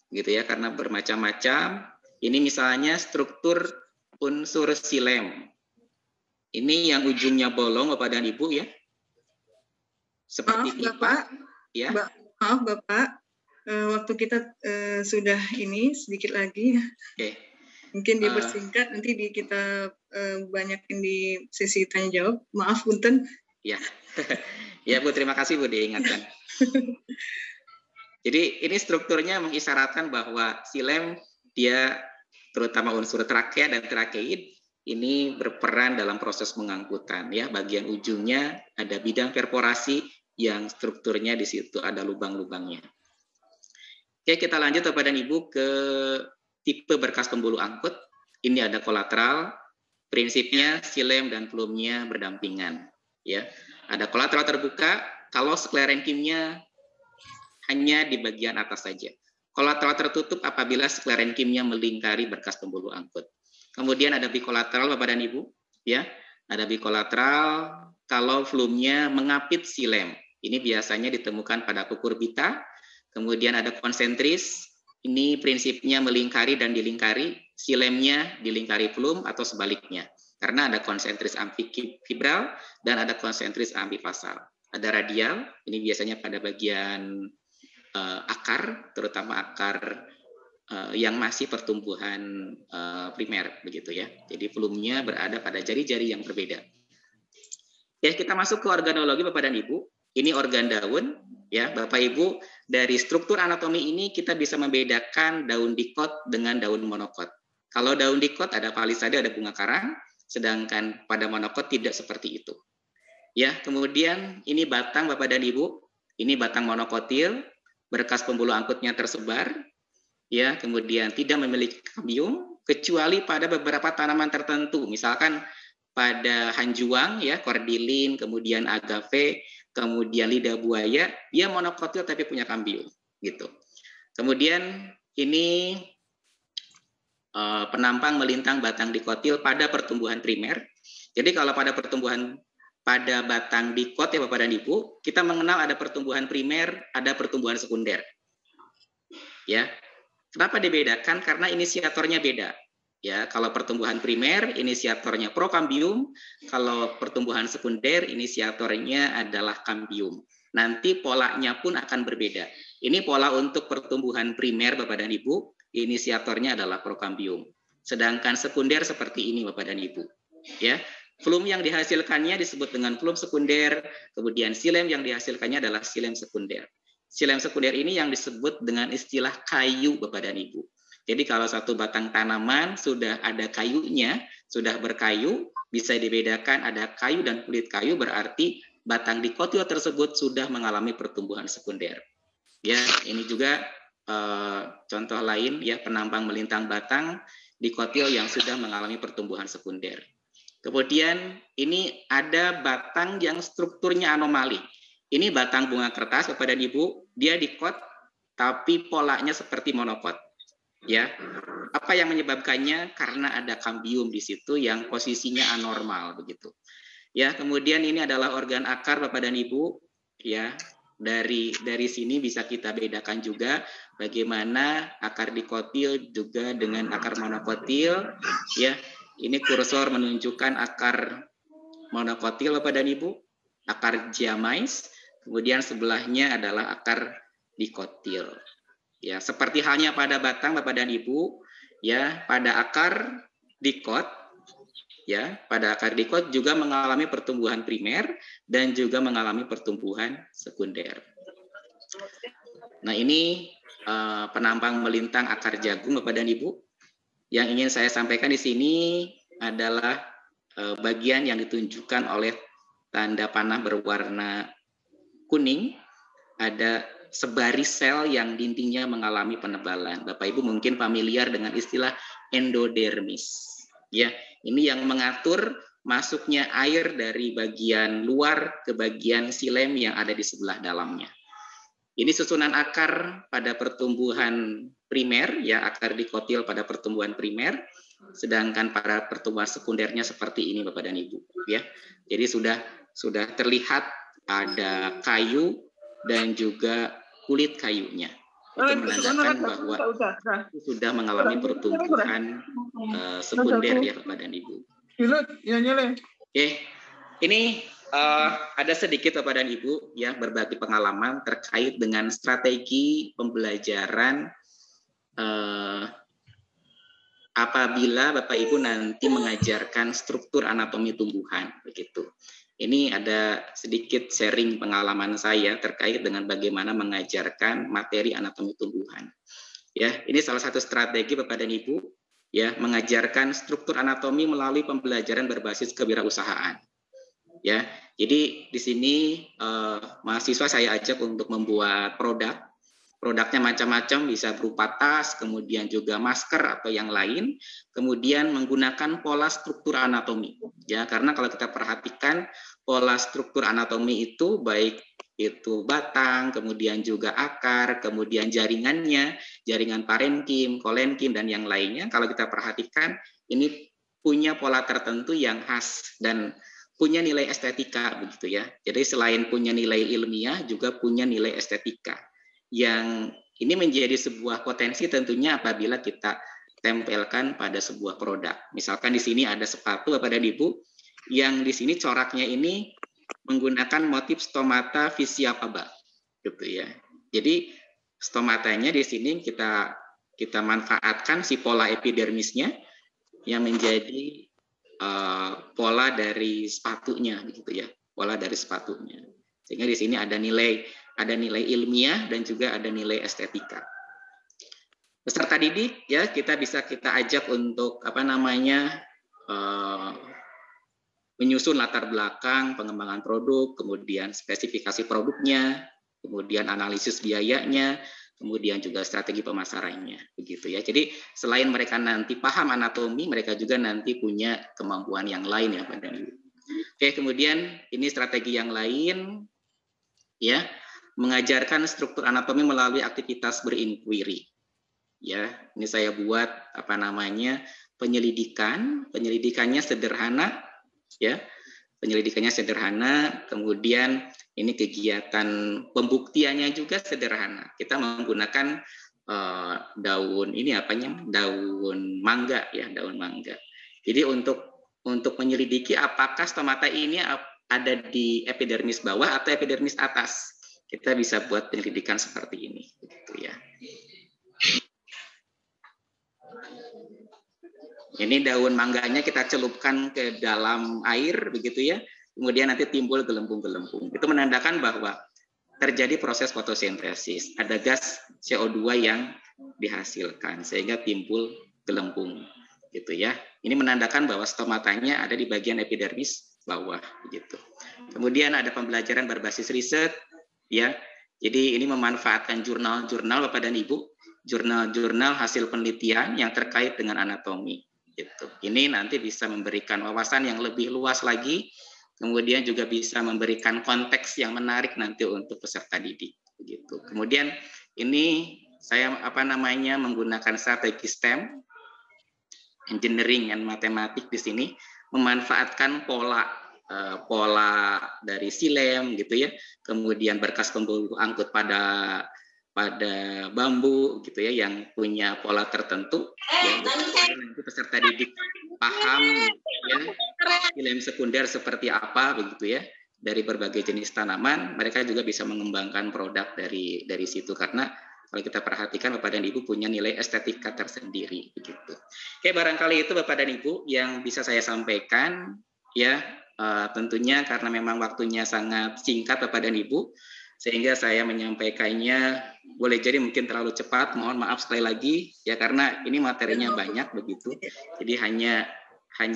Gitu ya, karena bermacam-macam. Ini misalnya struktur unsur silem. Ini yang ujungnya bolong Bapak dan Ibu ya. Seperti Maaf Bapak. Ya. Maaf Bapak. Waktu kita sudah ini sedikit lagi. Oke. Mungkin dipersingkat, nanti kita banyakin di sesi tanya jawab. Maaf punten. Ya. Ya Bu, terima kasih Bu diingatkan. Jadi ini strukturnya mengisyaratkan bahwa silem dia terutama unsur trakea dan trakeid ini berperan dalam proses pengangkutan ya. Bagian ujungnya ada bidang perforasi yang strukturnya di situ ada lubang-lubangnya. Oke, kita lanjut Bapak dan Ibu ke tipe berkas pembuluh angkut. Ini ada kolateral. Prinsipnya silem dan plumnya berdampingan ya. Ada kolateral terbuka kalau sklerenkimnya hanya di bagian atas saja. Kolateral tertutup apabila sklerenkimnya melingkari berkas pembuluh angkut. Kemudian ada bikolateral Bapak dan Ibu, ya. Ada bikolateral kalau flumnya mengapit silem. Ini biasanya ditemukan pada kukurbita. Kemudian ada konsentris. Ini prinsipnya melingkari dan dilingkari, silemnya dilingkari flum atau sebaliknya. karena ada konsentris amfibral dan ada konsentris ambifasal. Ada radial, ini biasanya pada bagian akar, terutama akar yang masih pertumbuhan primer, begitu ya. Jadi volumenya berada pada jari-jari yang berbeda. Ya, kita masuk ke organologi Bapak dan Ibu. Ini organ daun, ya Bapak Ibu. Dari struktur anatomi ini kita bisa membedakan daun dikot dengan daun monokot. Kalau daun dikot ada palisade, ada bunga karang, sedangkan pada monokot tidak seperti itu. Ya, kemudian ini batang Bapak dan Ibu. Ini batang monokotil, berkas pembuluh angkutnya tersebar, ya, kemudian tidak memiliki kambium kecuali pada beberapa tanaman tertentu, misalkan pada hanjuang, ya, kordilin, kemudian agave, kemudian lidah buaya, dia monokotil tapi punya kambium, gitu. Kemudian ini penampang melintang batang dikotil pada pertumbuhan primer. Jadi kalau pada pertumbuhan pada batang dikot ya Bapak dan Ibu, kita mengenal ada pertumbuhan primer, ada pertumbuhan sekunder. Ya. Kenapa dibedakan? Karena inisiatornya beda. Ya, kalau pertumbuhan primer inisiatornya prokambium, kalau pertumbuhan sekunder inisiatornya adalah kambium. Nanti polanya pun akan berbeda. Ini pola untuk pertumbuhan primer Bapak dan Ibu, inisiatornya adalah prokambium. Sedangkan sekunder seperti ini Bapak dan Ibu. Ya, Flum yang dihasilkannya disebut dengan flum sekunder, kemudian silem yang dihasilkannya adalah silem sekunder. Silem sekunder ini yang disebut dengan istilah kayu Bapak dan Ibu. Jadi kalau satu batang tanaman sudah ada kayunya, sudah berkayu, bisa dibedakan ada kayu dan kulit kayu, berarti batang dikotil tersebut sudah mengalami pertumbuhan sekunder. Ya, ini juga contoh lain ya, penampang melintang batang dikotil yang sudah mengalami pertumbuhan sekunder. Kemudian ini ada batang yang strukturnya anomali. Ini batang bunga kertas Bapak dan Ibu, dia dikot tapi polanya seperti monokot. Ya, apa yang menyebabkannya? Karena ada kambium di situ yang posisinya anormal begitu. Ya, kemudian ini adalah organ akar Bapak dan Ibu. Ya, dari sini bisa kita bedakan juga bagaimana akar dikotil juga dengan akar monokotil. Ya, ini kursor menunjukkan akar monokotil Bapak dan Ibu, akar giamais. Kemudian sebelahnya adalah akar dikotil. Ya, seperti halnya pada batang Bapak dan Ibu, ya, pada akar dikot, ya, pada akar dikot juga mengalami pertumbuhan primer dan juga mengalami pertumbuhan sekunder. Nah, ini penampang melintang akar jagung Bapak dan Ibu. Yang ingin saya sampaikan di sini adalah bagian yang ditunjukkan oleh tanda panah berwarna kuning, ada sebaris sel yang intinya mengalami penebalan. Bapak Ibu mungkin familiar dengan istilah endodermis. Ya, ini yang mengatur masuknya air dari bagian luar ke bagian silem yang ada di sebelah dalamnya. Ini susunan akar pada pertumbuhan primer, ya, akar dikotil pada pertumbuhan primer, sedangkan pada pertumbuhan sekundernya seperti ini Bapak dan Ibu, ya. Jadi sudah terlihat ada kayu dan juga kulit kayunya. Itu menandakan bahwa sudah mengalami pertumbuhan sekunder ya Bapak dan Ibu. Oke, ini ada sedikit Bapak dan Ibu ya berbagi pengalaman terkait dengan strategi pembelajaran apabila Bapak Ibu nanti mengajarkan struktur anatomi tumbuhan begitu. Ini ada sedikit sharing pengalaman saya terkait dengan bagaimana mengajarkan materi anatomi tumbuhan. Ya, ini salah satu strategi Bapak dan Ibu ya mengajarkan struktur anatomi melalui pembelajaran berbasis kewirausahaan. Ya, jadi di sini mahasiswa saya ajak untuk membuat produk. Produknya macam-macam, bisa berupa tas, kemudian juga masker atau yang lain, kemudian menggunakan pola struktur anatomi. Ya, karena kalau kita perhatikan pola struktur anatomi itu baik itu batang, kemudian juga akar, kemudian jaringannya, jaringan parenkim, kolenkim dan yang lainnya. Kalau kita perhatikan ini punya pola tertentu yang khas dan punya nilai estetika begitu ya. Jadi selain punya nilai ilmiah juga punya nilai estetika. Yang ini menjadi sebuah potensi tentunya apabila kita tempelkan pada sebuah produk. Misalkan di sini ada sepatu Bapak dan Ibu, yang di sini coraknya ini menggunakan motif stomata physiopaba, gitu ya. Jadi stomatanya di sini kita manfaatkan si pola epidermisnya yang menjadi pola dari sepatunya, begitu ya, pola dari sepatunya. Sehingga di sini ada nilai ilmiah dan juga ada nilai estetika. Peserta didik ya kita ajak untuk menyusun latar belakang pengembangan produk, kemudian spesifikasi produknya, kemudian analisis biayanya, kemudian juga strategi pemasarannya, begitu ya. Jadi selain mereka nanti paham anatomi, mereka juga nanti punya kemampuan yang lain ya, Pak dan Ibu. Oke, kemudian ini strategi yang lain, ya, mengajarkan struktur anatomi melalui aktivitas berinquiry. Ya, ini saya buat penyelidikannya sederhana, ya, penyelidikannya sederhana, kemudian ini kegiatan pembuktiannya juga sederhana. Kita menggunakan daun mangga ya, daun mangga. Jadi untuk menyelidiki apakah stomata ini ada di epidermis bawah atau epidermis atas, kita bisa buat penyelidikan seperti ini, gitu ya. Ini daun mangganya kita celupkan ke dalam air, begitu ya. Kemudian nanti timbul gelembung-gelembung. Itu menandakan bahwa terjadi proses fotosintesis. Ada gas CO2 yang dihasilkan sehingga timbul gelembung, gitu ya. Ini menandakan bahwa stomatanya ada di bagian epidermis bawah, begitu. Kemudian ada pembelajaran berbasis riset, ya. Jadi ini memanfaatkan jurnal-jurnal Bapak dan Ibu, jurnal-jurnal hasil penelitian yang terkait dengan anatomi. Gitu. Ini nanti bisa memberikan wawasan yang lebih luas lagi, kemudian juga bisa memberikan konteks yang menarik nanti untuk peserta didik. Begitu. Kemudian ini saya menggunakan strategi STEM, engineering and matematik di sini, memanfaatkan pola dari silem gitu ya, kemudian berkas pembuluh angkut pada bambu gitu ya yang punya pola tertentu ya, nanti peserta didik paham ya silem sekunder seperti apa begitu ya, dari berbagai jenis tanaman mereka juga bisa mengembangkan produk dari situ, karena kalau kita perhatikan Bapak dan Ibu punya nilai estetika tersendiri begitu. Oke, barangkali itu Bapak dan Ibu yang bisa saya sampaikan ya, tentunya karena memang waktunya sangat singkat Bapak dan Ibu, sehingga saya menyampaikannya boleh jadi mungkin terlalu cepat, mohon maaf sekali lagi ya, karena ini materinya banyak begitu. Jadi hanya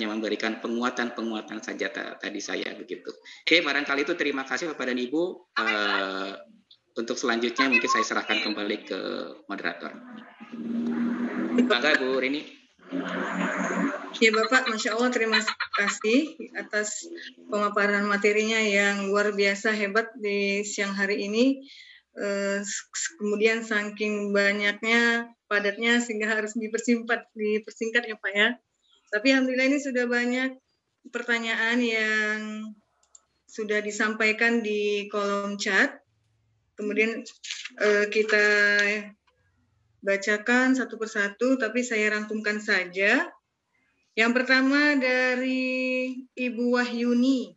memberikan penguatan saja tadi saya begitu. Oke, barangkali itu terima kasih Bapak dan Ibu. Untuk selanjutnya mungkin saya serahkan kembali ke moderator. Bangga Bu Rini. Ya Bapak, Masya Allah, terima kasih atas pemaparan materinya yang luar biasa hebat di siang hari ini. Kemudian saking banyaknya, padatnya sehingga harus dipersingkat ya Pak ya. Tapi alhamdulillah ini sudah banyak pertanyaan yang sudah disampaikan di kolom chat. Kemudian kita bacakan satu persatu, tapi saya rangkumkan saja. Yang pertama dari Ibu Wahyuni,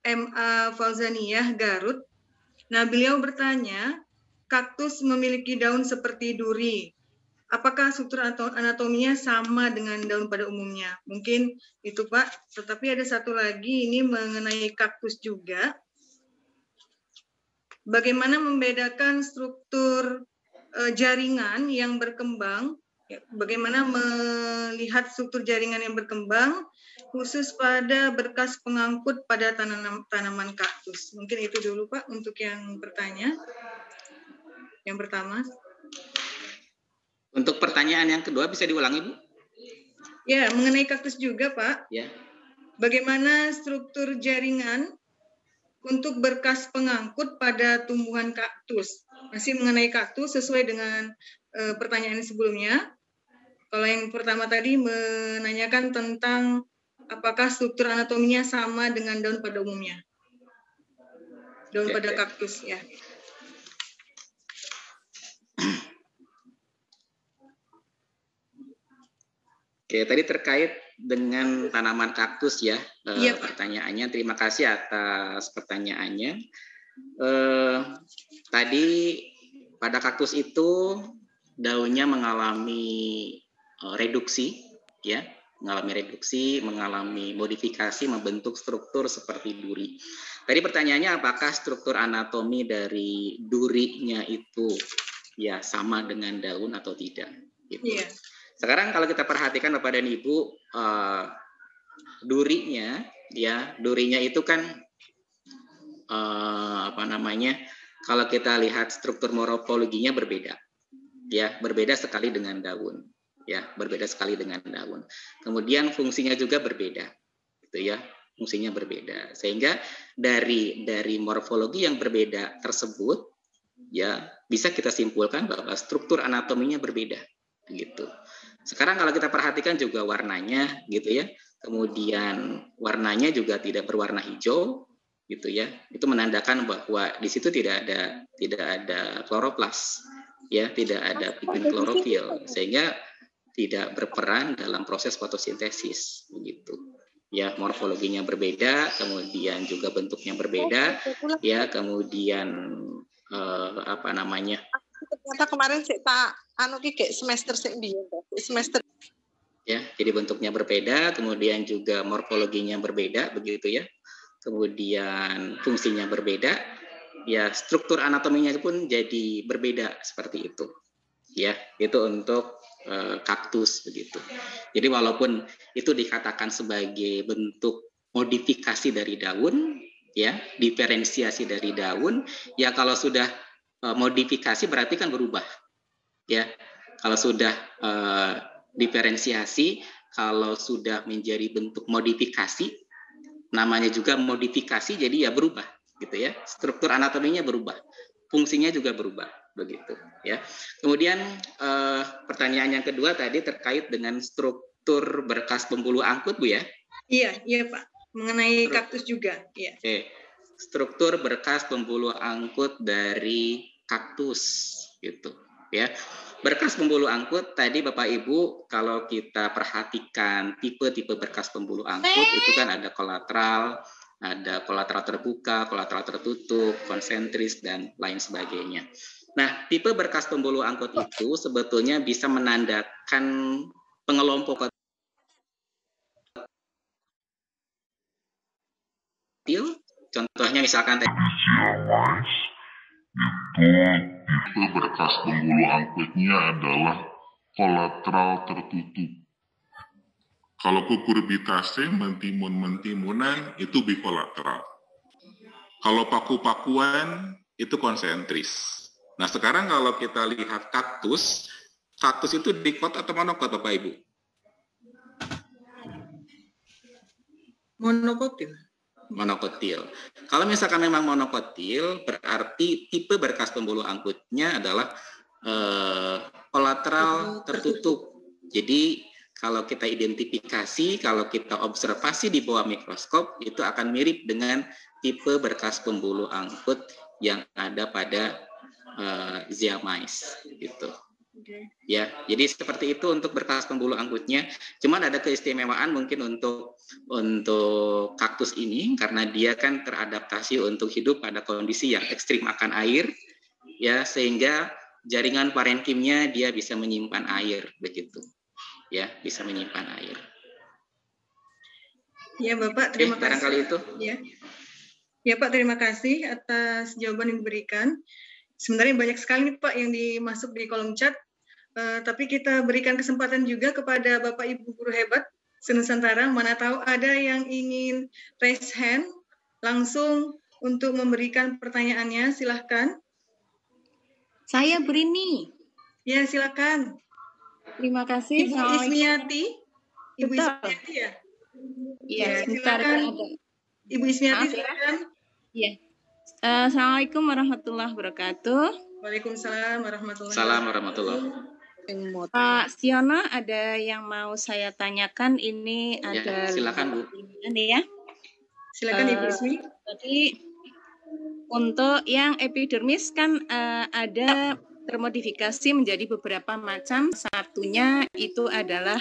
MA Fauzaniyah, Garut. Nah, beliau bertanya, kaktus memiliki daun seperti duri. Apakah struktur atau anatominya sama dengan daun pada umumnya? Mungkin itu Pak. Tetapi ada satu lagi, ini mengenai kaktus juga. Bagaimana membedakan struktur jaringan yang berkembang, bagaimana melihat struktur jaringan yang berkembang khusus pada berkas pengangkut pada tanaman kaktus. Mungkin itu dulu Pak untuk yang bertanya. Yang pertama. Untuk pertanyaan yang kedua bisa diulangi Bu? Ya, mengenai kaktus juga Pak. Ya. Bagaimana struktur jaringan untuk berkas pengangkut pada tumbuhan kaktus? Masih mengenai kaktus sesuai dengan pertanyaan sebelumnya. Kalau yang pertama tadi menanyakan tentang apakah struktur anatominya sama dengan daun pada umumnya. Daun pada kaktus ya. Oke, tadi terkait dengan tanaman kaktus ya, Iya, Pak. pertanyaannya. Terima kasih atas pertanyaannya. Tadi pada kaktus itu daunnya mengalami reduksi, ya, mengalami modifikasi, membentuk struktur seperti duri. Tadi pertanyaannya apakah struktur anatomi dari durinya itu ya sama dengan daun atau tidak? Gitu. Iya. Sekarang kalau kita perhatikan Bapak dan Ibu, durinya itu kan kalau kita lihat struktur morfologinya berbeda, ya, berbeda sekali dengan daun, ya, berbeda sekali dengan daun. Kemudian fungsinya juga berbeda, gitu ya, fungsinya berbeda. Sehingga dari morfologi yang berbeda tersebut, ya, bisa kita simpulkan bahwa struktur anatominya berbeda, gitu. Sekarang kalau kita perhatikan juga warnanya, gitu ya, kemudian warnanya juga tidak berwarna hijau, gitu ya, itu menandakan bahwa di situ tidak ada kloroplas, ya, tidak ada pigmen klorofil, sehingga tidak berperan dalam proses fotosintesis, begitu. Ya, morfologinya berbeda, kemudian juga bentuknya berbeda, ya, kemudian ternyata kemarin saya tak semester semester. Ya, jadi bentuknya berbeda, kemudian juga morfologinya berbeda, begitu ya. Kemudian fungsinya berbeda, ya, struktur anatominya pun jadi berbeda seperti itu, ya, itu untuk kaktus begitu. Jadi walaupun itu dikatakan sebagai bentuk modifikasi dari daun, ya, diferensiasi dari daun, ya kalau sudah modifikasi berarti kan berubah, ya. Kalau sudah diferensiasi, kalau sudah menjadi bentuk modifikasi, namanya juga modifikasi, jadi ya berubah, gitu ya. Struktur anatominya berubah, fungsinya juga berubah, begitu ya. Kemudian pertanyaan yang kedua tadi terkait dengan struktur berkas pembuluh angkut, Bu ya? Iya Pak, mengenai kaktus juga. Iya. Oke. Struktur berkas pembuluh angkut dari kaktus, gitu ya. Berkas pembuluh angkut tadi Bapak Ibu, kalau kita perhatikan tipe-tipe berkas pembuluh angkut itu kan ada kolateral terbuka, kolateral tertutup, konsentris, dan lain sebagainya. Nah, tipe berkas pembuluh angkut itu sebetulnya bisa menandakan pengelompokan contohnya misalkan tipe berkas pembuluh angkutnya adalah kolateral tertutup. Kalau kukurbitase, mentimunan itu bikolateral. Kalau paku-pakuan itu konsentris. Nah, sekarang kalau kita lihat kaktus itu dikot atau monokot, Bapak Ibu? Monokotil. Kalau misalkan memang monokotil, berarti tipe berkas pembuluh angkutnya adalah kolateral tertutup. Jadi kalau kita identifikasi, kalau kita observasi di bawah mikroskop, itu akan mirip dengan tipe berkas pembuluh angkut yang ada pada Zeamyce, gitu. Ya, jadi seperti itu untuk berkas pembuluh angkutnya. Cuman ada keistimewaan mungkin untuk kaktus ini karena dia kan teradaptasi untuk hidup pada kondisi yang ekstrim akan air, ya, sehingga jaringan parenkimnya dia bisa menyimpan air, begitu. Ya, bisa menyimpan air. Ya, Bapak, terima kasih. Barangkali itu. Ya, Pak, terima kasih atas jawaban yang diberikan. Sebenarnya banyak sekali nih, Pak, yang dimasuk di kolom chat. Tapi kita berikan kesempatan juga kepada Bapak Ibu guru hebat se-Nusantara. Mana tahu ada yang ingin raise hand langsung untuk memberikan pertanyaannya. Silahkan. Saya Brini. Ya, silakan. Terima kasih. Ibu Ismiati. Ibu Betul. Ismiati ya? Iya, silakan. Ibu Ismiati, silakan. Iya. Assalamualaikum warahmatullahi wabarakatuh. Waalaikumsalam warahmatullahi wabarakatuh. Pak Siono, ada yang mau saya tanyakan. Ini ada. Silakan, Bu. Ya. Silakan Ibu Ismi. Jadi untuk yang epidermis kan ada termodifikasi menjadi beberapa macam. Satunya itu adalah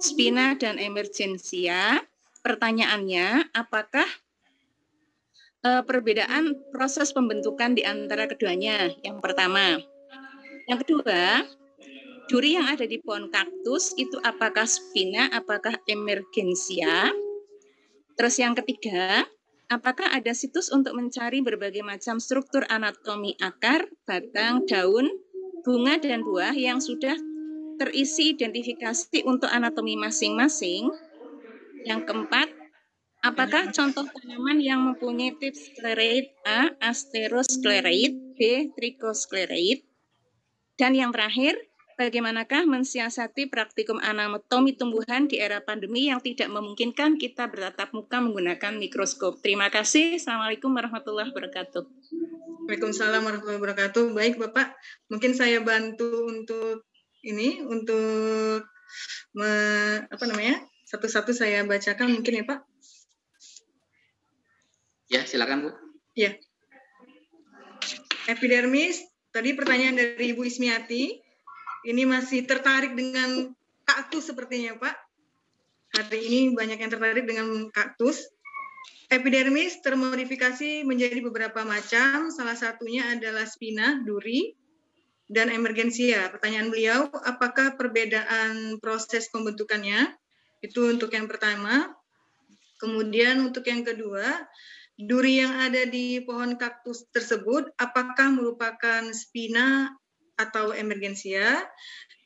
spina dan emergensia. Pertanyaannya, apakah perbedaan proses pembentukan di antara keduanya? Yang pertama. Yang kedua, duri yang ada di pohon kaktus itu apakah spina, apakah emergensia? Terus yang ketiga, apakah ada situs untuk mencari berbagai macam struktur anatomi akar, batang, daun, bunga, dan buah yang sudah terisi identifikasi untuk anatomi masing-masing? Yang keempat, apakah contoh tanaman yang mempunyai tip scleroid A. Asteroscleroid, B. Trichoscleroid? Dan yang terakhir, bagaimanakah mensiasati praktikum anatomi tumbuhan di era pandemi yang tidak memungkinkan kita bertatap muka menggunakan mikroskop? Terima kasih. Assalamualaikum warahmatullahi wabarakatuh. Waalaikumsalam warahmatullahi wabarakatuh. Baik Bapak, mungkin saya bantu untuk ini, untuk satu-satu saya bacakan mungkin ya Pak. Ya, silakan Bu. Ya. Epidermis, tadi pertanyaan dari Ibu Ismiati. Ini masih tertarik dengan kaktus sepertinya Pak. Hari ini banyak yang tertarik dengan kaktus. Epidermis termodifikasi menjadi beberapa macam. Salah satunya adalah spina, duri, dan emergensia. Pertanyaan beliau, apakah perbedaan proses pembentukannya? Itu untuk yang pertama. Kemudian untuk yang kedua, duri yang ada di pohon kaktus tersebut, apakah merupakan spina atau emergensia?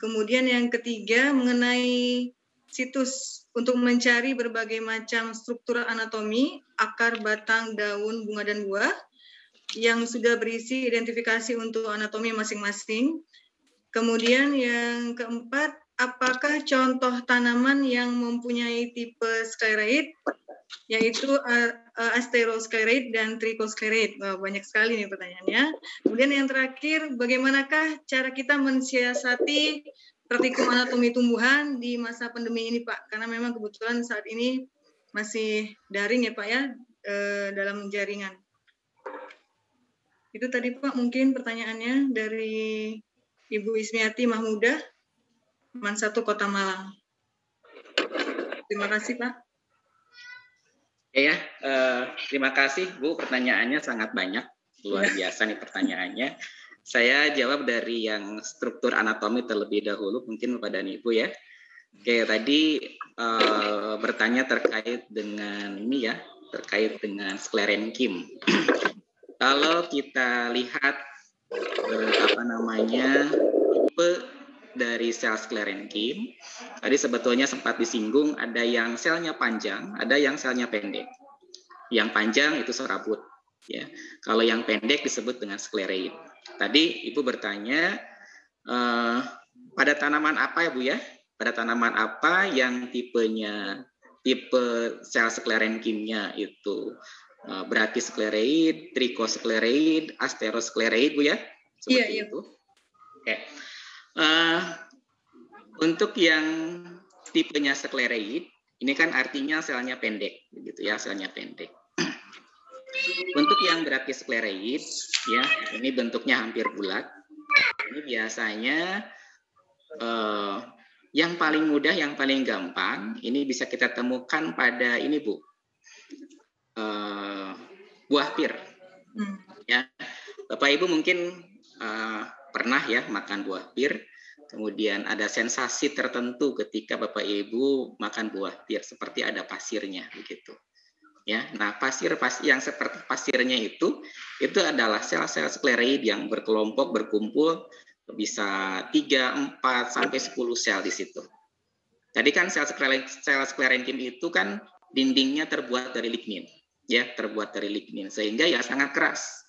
Kemudian yang ketiga, mengenai situs untuk mencari berbagai macam struktur anatomi, akar, batang, daun, bunga, dan buah, yang sudah berisi identifikasi untuk anatomi masing-masing. Kemudian yang keempat, apakah contoh tanaman yang mempunyai tipe scleroid, yaitu Asteroscleroid dan Trichoscleroid? Banyak sekali nih pertanyaannya. Kemudian yang terakhir, bagaimanakah cara kita mensiasati praktikum anatomi tumbuhan di masa pandemi ini Pak? Karena memang kebetulan saat ini masih daring ya Pak ya, dalam jaringan. Itu tadi Pak mungkin pertanyaannya dari Ibu Ismiati Mahmudah, Man 1 Kota Malang. Terima kasih Pak. Ya, terima kasih Bu, pertanyaannya sangat banyak, luar biasa nih pertanyaannya. Saya jawab dari yang struktur anatomi terlebih dahulu, mungkin Bapak dan Ibu ya. Oke, tadi bertanya terkait dengan ini ya, terkait dengan sklerenkim. Kalau kita lihat tipe dari sel sklerenkim, tadi sebetulnya sempat disinggung ada yang selnya panjang, ada yang selnya pendek. Yang panjang itu serabut, ya. Kalau yang pendek disebut dengan skleroid. Tadi Ibu bertanya pada tanaman apa ya Bu ya? Pada tanaman apa yang tipe sel sklerenkimnya itu Brachyschleroid, Trichoscleroid, Asteroscleroid Bu ya? Seperti itu. Oke. Untuk yang tipenya scleroid, ini kan artinya selnya pendek, begitu ya, selnya pendek. Untuk yang Brachyschleroid, ya, ini bentuknya hampir bulat. Ini biasanya yang paling mudah, yang paling gampang, ini bisa kita temukan pada ini Bu, buah pir. Ya, Bapak Ibu mungkin pernah ya makan buah pir, kemudian ada sensasi tertentu ketika Bapak Ibu makan buah pir, seperti ada pasirnya begitu. Ya, nah pasir yang seperti pasirnya itu adalah sel-sel skleroid yang berkelompok berkumpul, bisa 3, 4 sampai 10 sel di situ. Tadi kan sel sklerenkim itu kan dindingnya terbuat dari lignin, ya, terbuat dari lignin, sehingga ya sangat keras.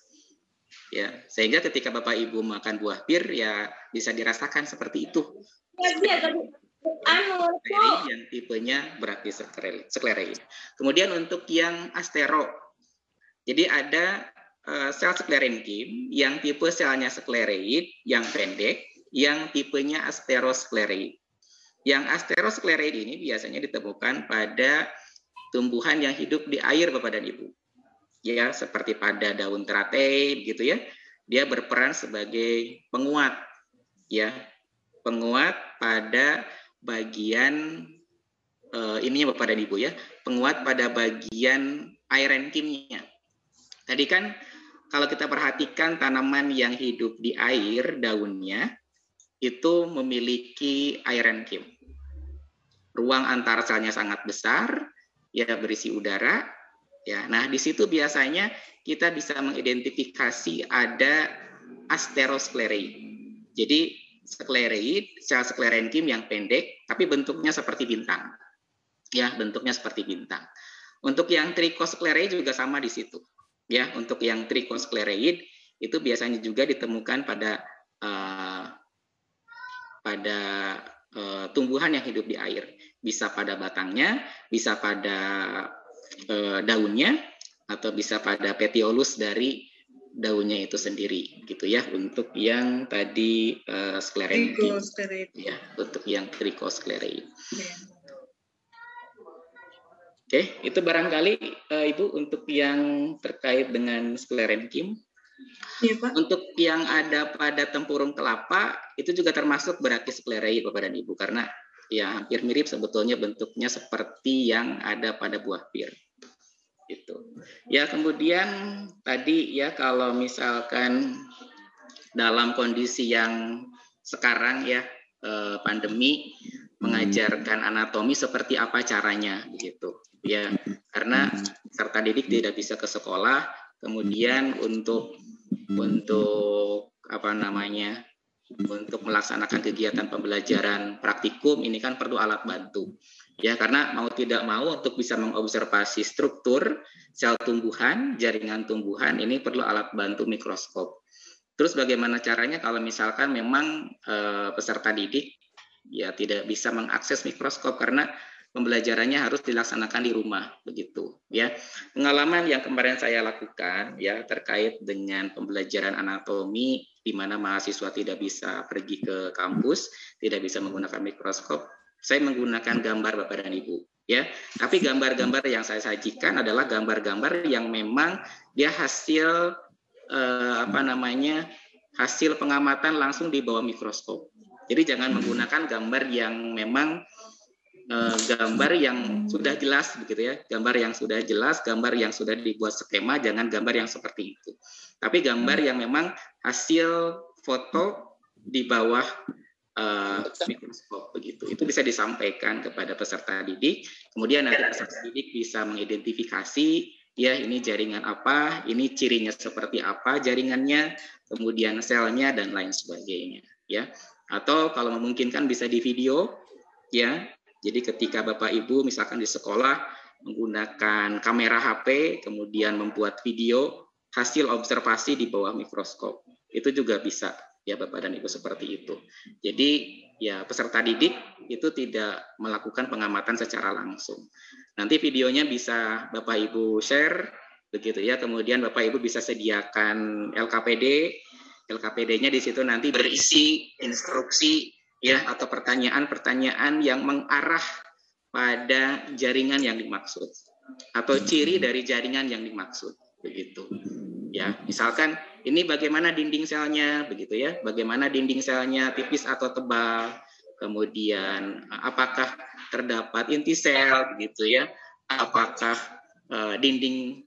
Ya, sehingga ketika Bapak Ibu makan buah pir ya bisa dirasakan seperti itu. Yang tipenya Brachyschleroid. Kemudian untuk yang astero, jadi ada sel sklerenkim yang tipe selnya skleroid yang pendek, yang tipenya Asteroscleroid. Yang Asteroscleroid ini biasanya ditemukan pada tumbuhan yang hidup di air Bapak dan Ibu. Ya, seperti pada daun teratai gitu ya. Dia berperan sebagai penguat, ya, penguat pada bagian ininya Bapak dan Ibu ya, penguat pada bagian air kimia. Tadi kan kalau kita perhatikan tanaman yang hidup di air, daunnya itu memiliki iron kim. Ruang antar selnya sangat besar, ya berisi udara. Ya, nah di situ biasanya kita bisa mengidentifikasi ada asterosklereid. Jadi sklereid, sel sklerenkim yang pendek, tapi bentuknya seperti bintang. Ya, bentuknya seperti bintang. Untuk yang trichosklereid juga sama di situ. Ya, untuk yang trichosklereid itu biasanya juga ditemukan pada tumbuhan yang hidup di air, bisa pada batangnya, bisa pada daunnya, atau bisa pada petiolus dari daunnya itu sendiri, gitu ya. Untuk yang tadi sklerenkim, ya, untuk yang trichosklereid. Oke, itu barangkali Ibu untuk yang terkait dengan sklerenkim. Ya, Pak. Untuk yang ada pada tempurung kelapa itu juga termasuk brachysklereid Bapak dan Ibu, karena ya hampir mirip sebetulnya bentuknya seperti yang ada pada buah pir. Gitu. Ya, kemudian tadi ya kalau misalkan dalam kondisi yang sekarang ya pandemi mengajarkan anatomi seperti apa caranya begitu. Ya, karena peserta didik tidak bisa ke sekolah, kemudian untuk untuk melaksanakan kegiatan pembelajaran praktikum ini kan perlu alat bantu. Ya, karena mau tidak mau untuk bisa mengobservasi struktur sel tumbuhan, jaringan tumbuhan ini perlu alat bantu mikroskop. Terus bagaimana caranya kalau misalkan memang peserta didik ya tidak bisa mengakses mikroskop karena pembelajarannya harus dilaksanakan di rumah begitu ya. Pengalaman yang kemarin saya lakukan ya terkait dengan pembelajaran anatomi di mana mahasiswa tidak bisa pergi ke kampus, tidak bisa menggunakan mikroskop, saya menggunakan gambar Bapak dan Ibu ya. Tapi gambar-gambar yang saya sajikan adalah gambar-gambar yang memang dia hasil hasil pengamatan langsung di bawah mikroskop. Jadi jangan menggunakan gambar yang memang gambar yang sudah jelas begitu ya, gambar yang sudah jelas, gambar yang sudah dibuat skema, jangan gambar yang seperti itu. Tapi gambar yang memang hasil foto di bawah mikroskop begitu. Itu bisa disampaikan kepada peserta didik. Kemudian nanti peserta didik bisa mengidentifikasi ya ini jaringan apa, ini cirinya seperti apa jaringannya, kemudian selnya dan lain sebagainya ya. Atau kalau memungkinkan bisa di video ya. Jadi ketika Bapak Ibu misalkan di sekolah menggunakan kamera HP, kemudian membuat video hasil observasi di bawah mikroskop, itu juga bisa ya Bapak dan Ibu seperti itu. Jadi ya peserta didik itu tidak melakukan pengamatan secara langsung. Nanti videonya bisa Bapak Ibu share begitu ya, kemudian Bapak Ibu bisa sediakan LKPD. LKPD-nya di situ nanti berisi instruksi ya atau pertanyaan-pertanyaan yang mengarah pada jaringan yang dimaksud atau ciri dari jaringan yang dimaksud begitu ya. Misalkan ini bagaimana dinding selnya begitu ya, bagaimana dinding selnya tipis atau tebal, kemudian apakah terdapat inti sel begitu ya, apakah dinding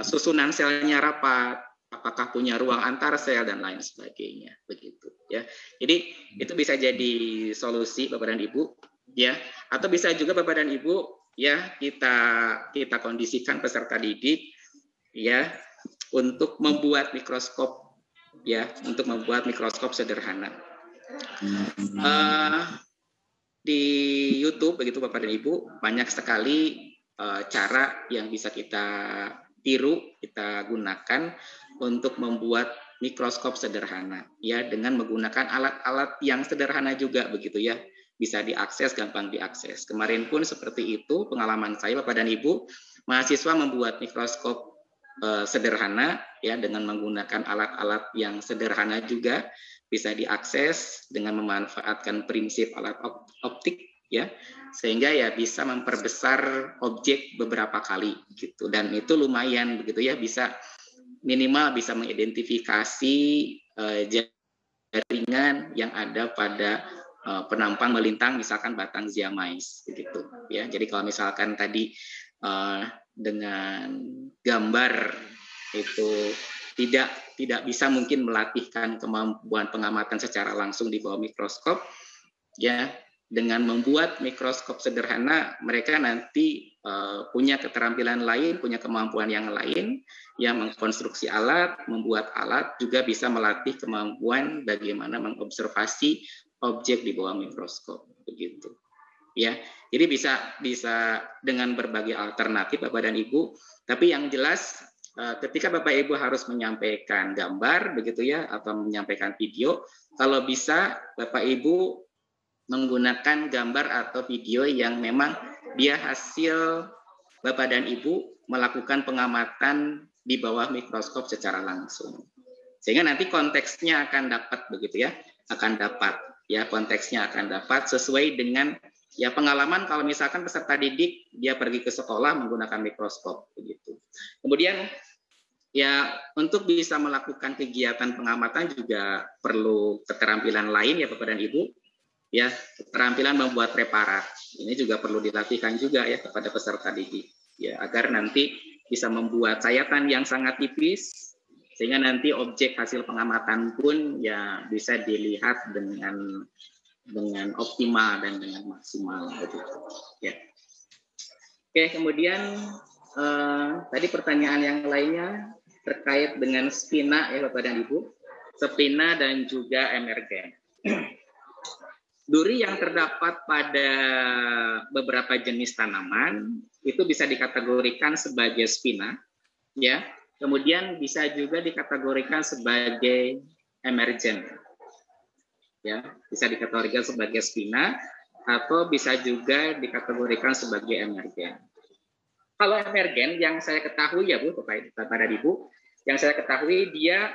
susunan selnya rapat, apakah punya ruang antar sel dan lain sebagainya begitu ya. Jadi itu bisa jadi solusi Bapak dan Ibu ya, atau bisa juga Bapak dan Ibu ya kita kondisikan peserta didik ya untuk membuat mikroskop ya, untuk membuat mikroskop sederhana. Di YouTube begitu Bapak dan Ibu banyak sekali cara yang bisa kita tiru, kita gunakan untuk membuat mikroskop sederhana ya, dengan menggunakan alat-alat yang sederhana juga begitu ya, bisa diakses, gampang diakses. Kemarin pun seperti itu pengalaman saya Bapak dan Ibu, mahasiswa membuat mikroskop sederhana ya dengan menggunakan alat-alat yang sederhana juga, bisa diakses dengan memanfaatkan prinsip alat optik ya, sehingga ya bisa memperbesar objek beberapa kali gitu, dan itu lumayan begitu ya, bisa minimal bisa mengidentifikasi jaringan yang ada pada penampang melintang misalkan batang ziamais begitu ya. Jadi kalau misalkan tadi dengan gambar itu tidak bisa mungkin melatihkan kemampuan pengamatan secara langsung di bawah mikroskop ya, dengan membuat mikroskop sederhana mereka nanti punya keterampilan lain, punya kemampuan yang lain, yang mengkonstruksi alat, membuat alat, juga bisa melatih kemampuan bagaimana mengobservasi objek di bawah mikroskop begitu ya. Jadi bisa dengan berbagai alternatif Bapak dan Ibu, tapi yang jelas ketika Bapak Ibu harus menyampaikan gambar begitu ya, atau menyampaikan video, kalau bisa Bapak Ibu menggunakan gambar atau video yang memang dia hasil Bapak dan Ibu melakukan pengamatan di bawah mikroskop secara langsung. Sehingga nanti konteksnya akan dapat begitu ya, konteksnya akan dapat sesuai dengan ya pengalaman kalau misalkan peserta didik dia pergi ke sekolah menggunakan mikroskop begitu. Kemudian ya untuk bisa melakukan kegiatan pengamatan juga perlu keterampilan lain ya Bapak dan Ibu. Ya, keterampilan membuat preparat. Ini juga perlu dilatihkan juga ya kepada peserta didik ya, agar nanti bisa membuat sayatan yang sangat tipis sehingga nanti objek hasil pengamatan pun ya bisa dilihat dengan optimal dan dengan maksimal begitu ya. Oke, kemudian tadi pertanyaan yang lainnya terkait dengan spina ya Bapak dan Ibu, spina dan juga emergen. Duri yang terdapat pada beberapa jenis tanaman itu bisa dikategorikan sebagai spina, ya. Kemudian bisa juga dikategorikan sebagai emergen, ya. Bisa dikategorikan sebagai spina atau bisa juga dikategorikan sebagai emergen. Kalau emergen yang saya ketahui ya Bu, Bapak dan Ibu, yang saya ketahui dia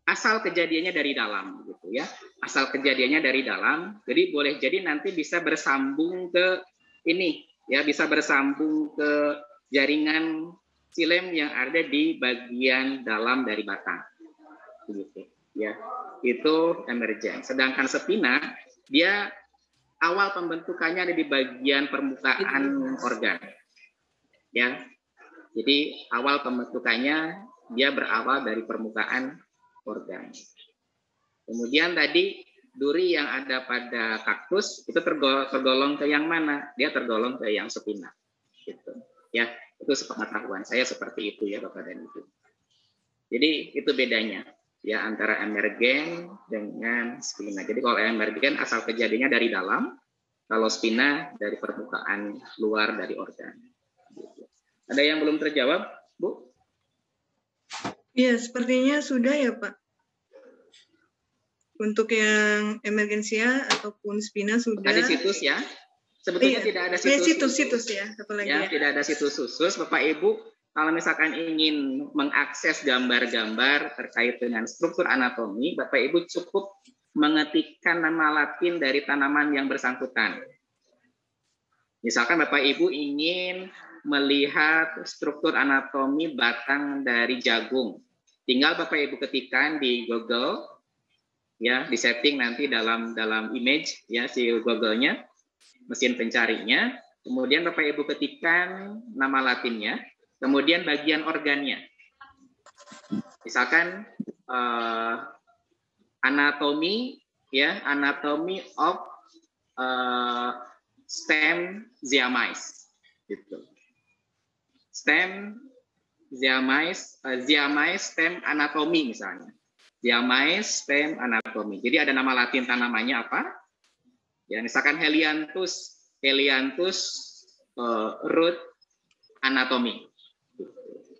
asal kejadiannya dari dalam gitu ya. Asal kejadiannya dari dalam. Jadi boleh jadi nanti bisa bersambung ke ini ya, bisa bersambung ke jaringan xilem yang ada di bagian dalam dari batang. Begitu ya. Itu emergen. Sedangkan spina dia awal pembentukannya ada di bagian permukaan organ. Ya. Jadi awal pembentukannya dia berawal dari permukaan organ. Kemudian tadi duri yang ada pada kaktus itu tergolong ke yang mana? Dia tergolong ke yang spina. Gitu. Ya, itu sepengetahuan saya seperti itu ya Bapak dan Ibu. Jadi itu bedanya ya antara emergen dengan spina. Jadi kalau emergen asal kejadiannya dari dalam, kalau spina dari permukaan luar dari organ. Gitu. Ada yang belum terjawab, Bu? Iya, sepertinya sudah ya Pak. Untuk yang emergensia ataupun spina sudah. Tadi situs ya. Sebetulnya tidak ada situs ya. Ya, tidak ada situs khusus. Bapak Ibu, kalau misalkan ingin mengakses gambar-gambar terkait dengan struktur anatomi, Bapak Ibu cukup mengetikkan nama Latin dari tanaman yang bersangkutan. Misalkan Bapak Ibu ingin melihat struktur anatomi batang dari jagung, tinggal Bapak Ibu ketikkan di Google, ya, di setting nanti dalam image ya si Google-nya, mesin pencarinya, kemudian Bapak Ibu ketikkan nama Latinnya, kemudian bagian organnya, misalkan anatomy ya, anatomy of stem ziamais, gitu. Stem ziamais, stem anatomy misalnya. Ziamais stem anatomy. Jadi ada nama Latin tanamannya apa? Ya, misalkan Helianthus root anatomy.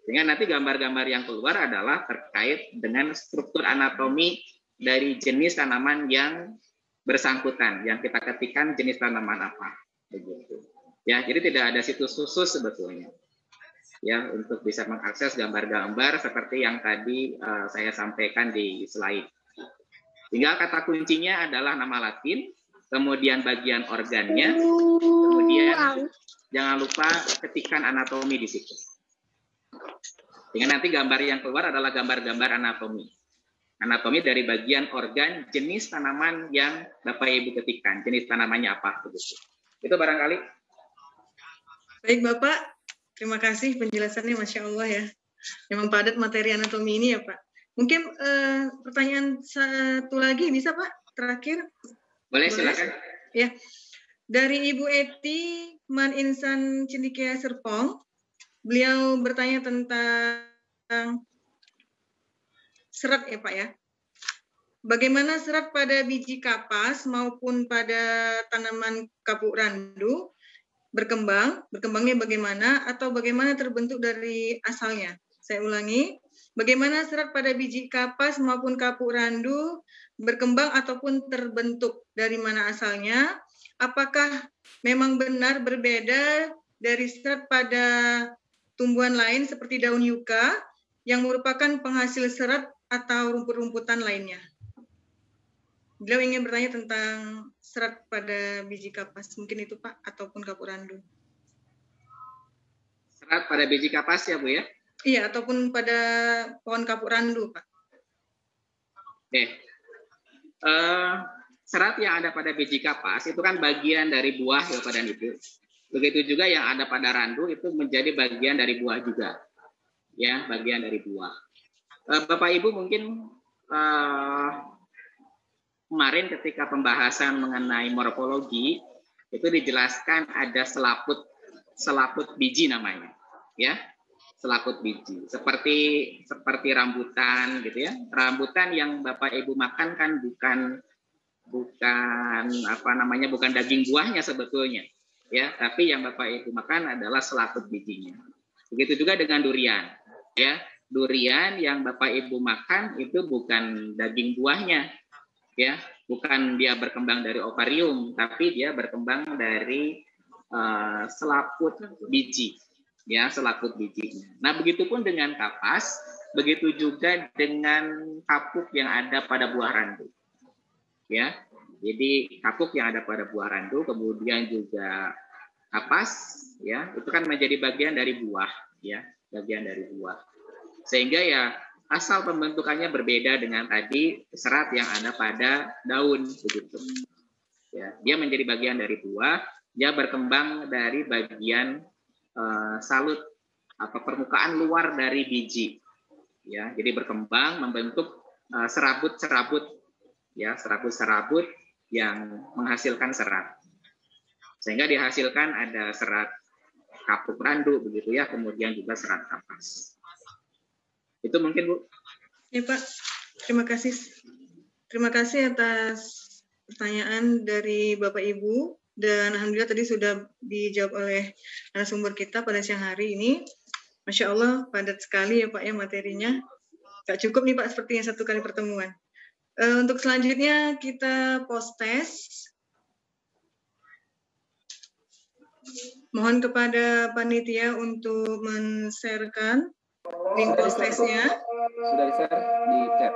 Sehingga nanti gambar-gambar yang keluar adalah terkait dengan struktur anatomi dari jenis tanaman yang bersangkutan, yang kita ketikkan jenis tanaman apa, begitu. Ya, jadi tidak ada situs khusus sebetulnya. Ya, untuk bisa mengakses gambar-gambar seperti yang tadi saya sampaikan di slide. Tinggal kata kuncinya adalah nama Latin, kemudian bagian organnya, kemudian jangan lupa ketikkan anatomi di situ. Sehingga nanti gambar yang keluar adalah gambar-gambar anatomi. Anatomi dari bagian organ jenis tanaman yang Bapak Ibu ketikkan. Jenis tanamannya apa? Begitu. Itu barangkali. Baik Bapak, terima kasih penjelasannya, Masya Allah ya. Memang padat materi anatomi ini ya Pak. Mungkin pertanyaan satu lagi bisa Pak, terakhir? Boleh, silakan. Ya, dari Ibu Eti Man Insan Cendekia Serpong, beliau bertanya tentang serat ya Pak ya. Bagaimana serat pada biji kapas maupun pada tanaman kapuk randu berkembangnya bagaimana atau bagaimana terbentuk dari asalnya? Saya ulangi, bagaimana serat pada biji kapas maupun kapuk randu berkembang ataupun terbentuk, dari mana asalnya? Apakah memang benar berbeda dari serat pada tumbuhan lain seperti daun yuka yang merupakan penghasil serat atau rumput-rumputan lainnya? Beliau ingin bertanya tentang serat pada biji kapas, mungkin itu Pak, ataupun kapuk randu. Serat pada biji kapas ya Bu ya? Iya, ataupun pada pohon kapuk randu Pak. Oke. Serat yang ada pada biji kapas itu kan bagian dari buah ya Bapak dan Ibu. Begitu juga yang ada pada randu itu menjadi bagian dari buah juga. Ya, bagian dari buah. Bapak Ibu mungkin kemarin ketika pembahasan mengenai morfologi itu dijelaskan ada selaput biji namanya, ya, selaput biji. Seperti rambutan gitu ya. Rambutan yang Bapak Ibu makan kan bukan daging buahnya sebetulnya, ya, tapi yang Bapak Ibu makan adalah selaput bijinya. Begitu juga dengan durian, ya. Durian yang Bapak Ibu makan itu bukan daging buahnya. Ya, bukan dia berkembang dari ovarium, tapi dia berkembang dari selaput biji, ya, selaput bijinya. Nah, begitupun dengan kapas, begitu juga dengan kapuk yang ada pada buah randu, ya. Jadi kapuk yang ada pada buah randu, kemudian juga kapas, ya, itu kan menjadi bagian dari buah, ya, bagian dari buah. Sehingga ya asal pembentukannya berbeda dengan tadi serat yang ada pada daun begitu. Ya, dia menjadi bagian dari buah, dia berkembang dari bagian salut atau permukaan luar dari biji. Ya, jadi berkembang membentuk serabut-serabut, ya, serabut-serabut yang menghasilkan serat. Sehingga dihasilkan ada serat kapuk randu begitu ya, kemudian juga serat kapas. Itu mungkin Bu. Ya Pak, terima kasih. Terima kasih atas pertanyaan dari Bapak Ibu, dan alhamdulillah tadi sudah dijawab oleh narasumber kita pada siang hari ini. Masya Allah, padat sekali ya Pak ya materinya. Gak cukup nih Pak, sepertinya satu kali pertemuan. Untuk selanjutnya kita post test. Mohon kepada panitia untuk men-sharekan link post testnya. Sudah di-share di chat.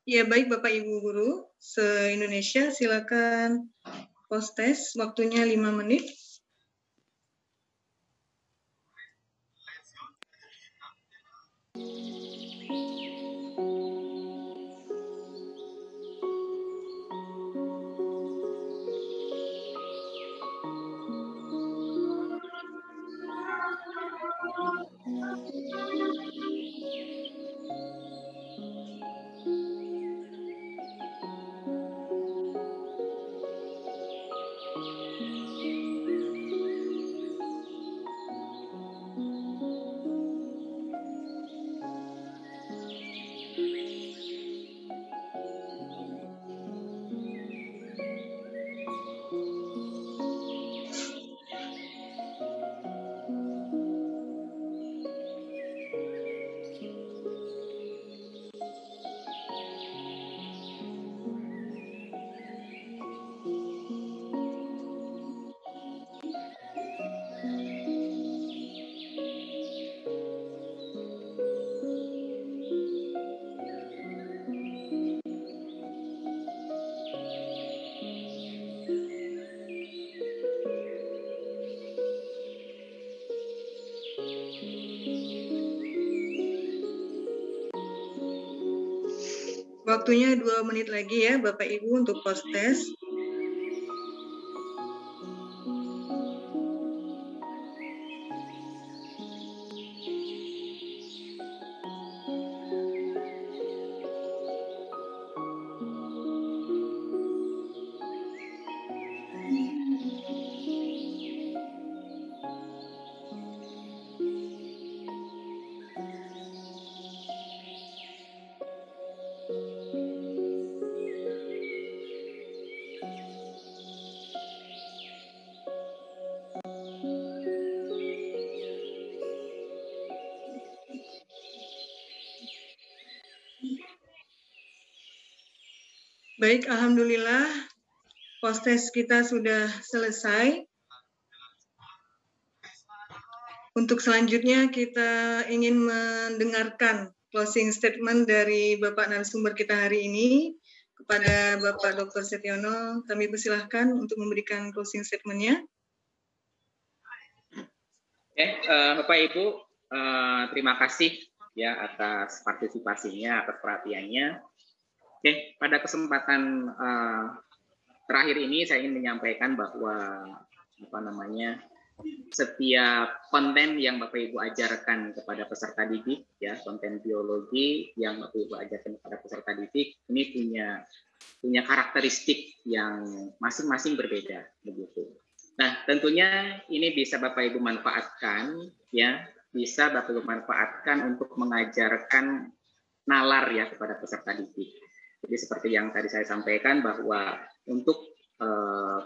Ya, baik Bapak Ibu Guru se-Indonesia, silakan post test, waktunya 5 menit. Waktunya 2 menit lagi ya Bapak Ibu untuk post test. Baik, alhamdulillah post test kita sudah selesai. Untuk selanjutnya kita ingin mendengarkan closing statement dari Bapak narasumber kita hari ini. Kepada Bapak Dr. Setiono, kami persilahkan untuk memberikan closing statement-nya. Bapak Ibu, terima kasih ya atas partisipasinya, atas perhatiannya. Pada kesempatan terakhir ini saya ingin menyampaikan bahwa setiap konten yang Bapak Ibu ajarkan kepada peserta didik, ya konten biologi yang Bapak Ibu ajarkan kepada peserta didik ini punya karakteristik yang masing-masing berbeda, begitu. Nah, tentunya ini bisa Bapak Ibu manfaatkan, ya bisa Bapak Ibu manfaatkan untuk mengajarkan nalar ya kepada peserta didik. Jadi seperti yang tadi saya sampaikan bahwa untuk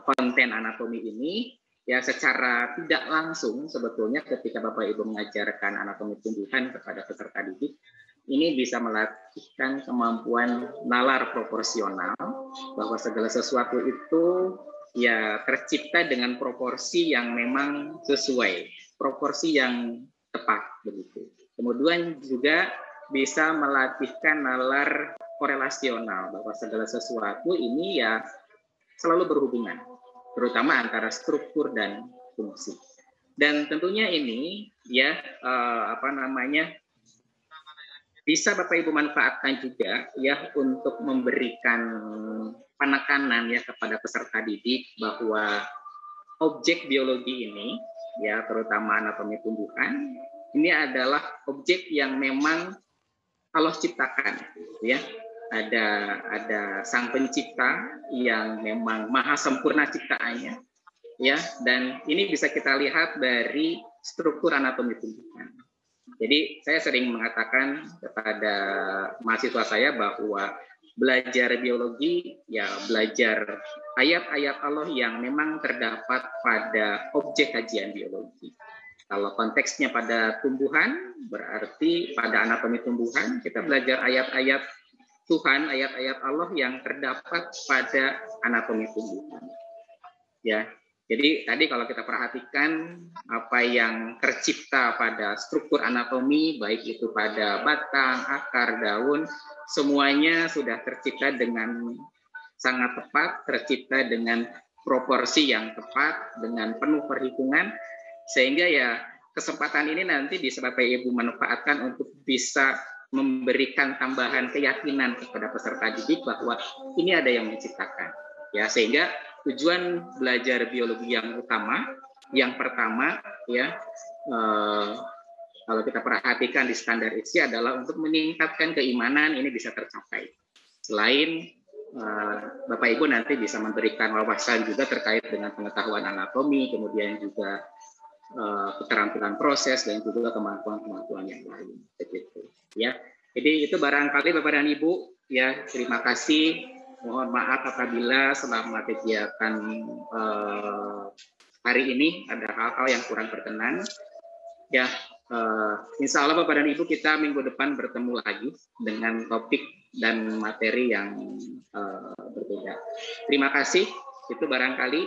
konten anatomi ini ya secara tidak langsung sebetulnya ketika Bapak Ibu mengajarkan anatomi tumbuhan kepada peserta didik ini bisa melatihkan kemampuan nalar proporsional bahwa segala sesuatu itu ya tercipta dengan proporsi yang memang sesuai, proporsi yang tepat begitu. Kemudian juga bisa melatihkan nalar korelasional bahwa segala sesuatu ini ya selalu berhubungan, terutama antara struktur dan fungsi. Dan tentunya ini ya bisa Bapak Ibu manfaatkan juga ya untuk memberikan penekanan ya kepada peserta didik bahwa objek biologi ini ya terutama anatomi tumbuhan ini adalah objek yang memang Allah ciptakan ya. Ada sang pencipta yang memang maha sempurna ciptaannya ya, dan ini bisa kita lihat dari struktur anatomi tumbuhan. Jadi saya sering mengatakan kepada mahasiswa saya bahwa belajar biologi ya belajar ayat-ayat Allah yang memang terdapat pada objek kajian biologi. Kalau konteksnya pada tumbuhan berarti pada anatomi tumbuhan kita belajar ayat-ayat Tuhan, ayat-ayat Allah yang terdapat pada anatomi tumbuhan. Ya, jadi tadi kalau kita perhatikan apa yang tercipta pada struktur anatomi, baik itu pada batang, akar, daun, semuanya sudah tercipta dengan sangat tepat, tercipta dengan proporsi yang tepat, dengan penuh perhitungan, sehingga ya kesempatan ini nanti bisa Bapak Ibu manfaatkan untuk bisa memberikan tambahan keyakinan kepada peserta didik bahwa ini ada yang menciptakan ya, sehingga tujuan belajar biologi yang utama yang pertama ya kalau kita perhatikan di standar ISI adalah untuk meningkatkan keimanan ini bisa tercapai. Selain Bapak Ibu nanti bisa memberikan wawasan juga terkait dengan pengetahuan anatomi, kemudian juga keterampilan proses dan juga kemampuan-kemampuan yang lain begitu ya. Jadi itu barangkali Bapak dan Ibu ya, terima kasih. Mohon maaf apabila selama kegiatan hari ini ada hal-hal yang kurang berkenan ya. Insya Allah Bapak dan Ibu kita minggu depan bertemu lagi dengan topik dan materi yang berbeda. Terima kasih. Itu barangkali.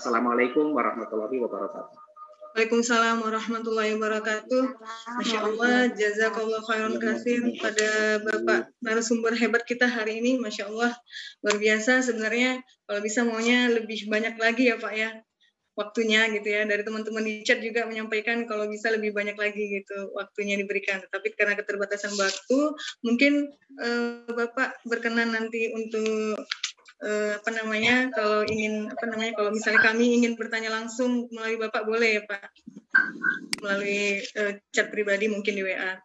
Assalamualaikum warahmatullahi wabarakatuh. Waalaikumsalam warahmatullahi wabarakatuh. Masya Allah, jazakallah khairan katsir pada Bapak narasumber hebat kita hari ini. Masya Allah, luar biasa sebenarnya. Kalau bisa maunya lebih banyak lagi ya Pak ya. waktunya gitu ya. Dari teman-teman di chat juga menyampaikan kalau bisa lebih banyak lagi gitu waktunya diberikan. Tapi karena keterbatasan waktu, mungkin Bapak berkenan nanti untuk kalau ingin kalau misalnya kami ingin bertanya langsung melalui Bapak boleh ya Pak, melalui chat pribadi mungkin di WA.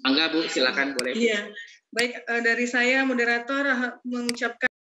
Enggak Bu, silakan boleh. Iya, baik, dari saya moderator mengucapkan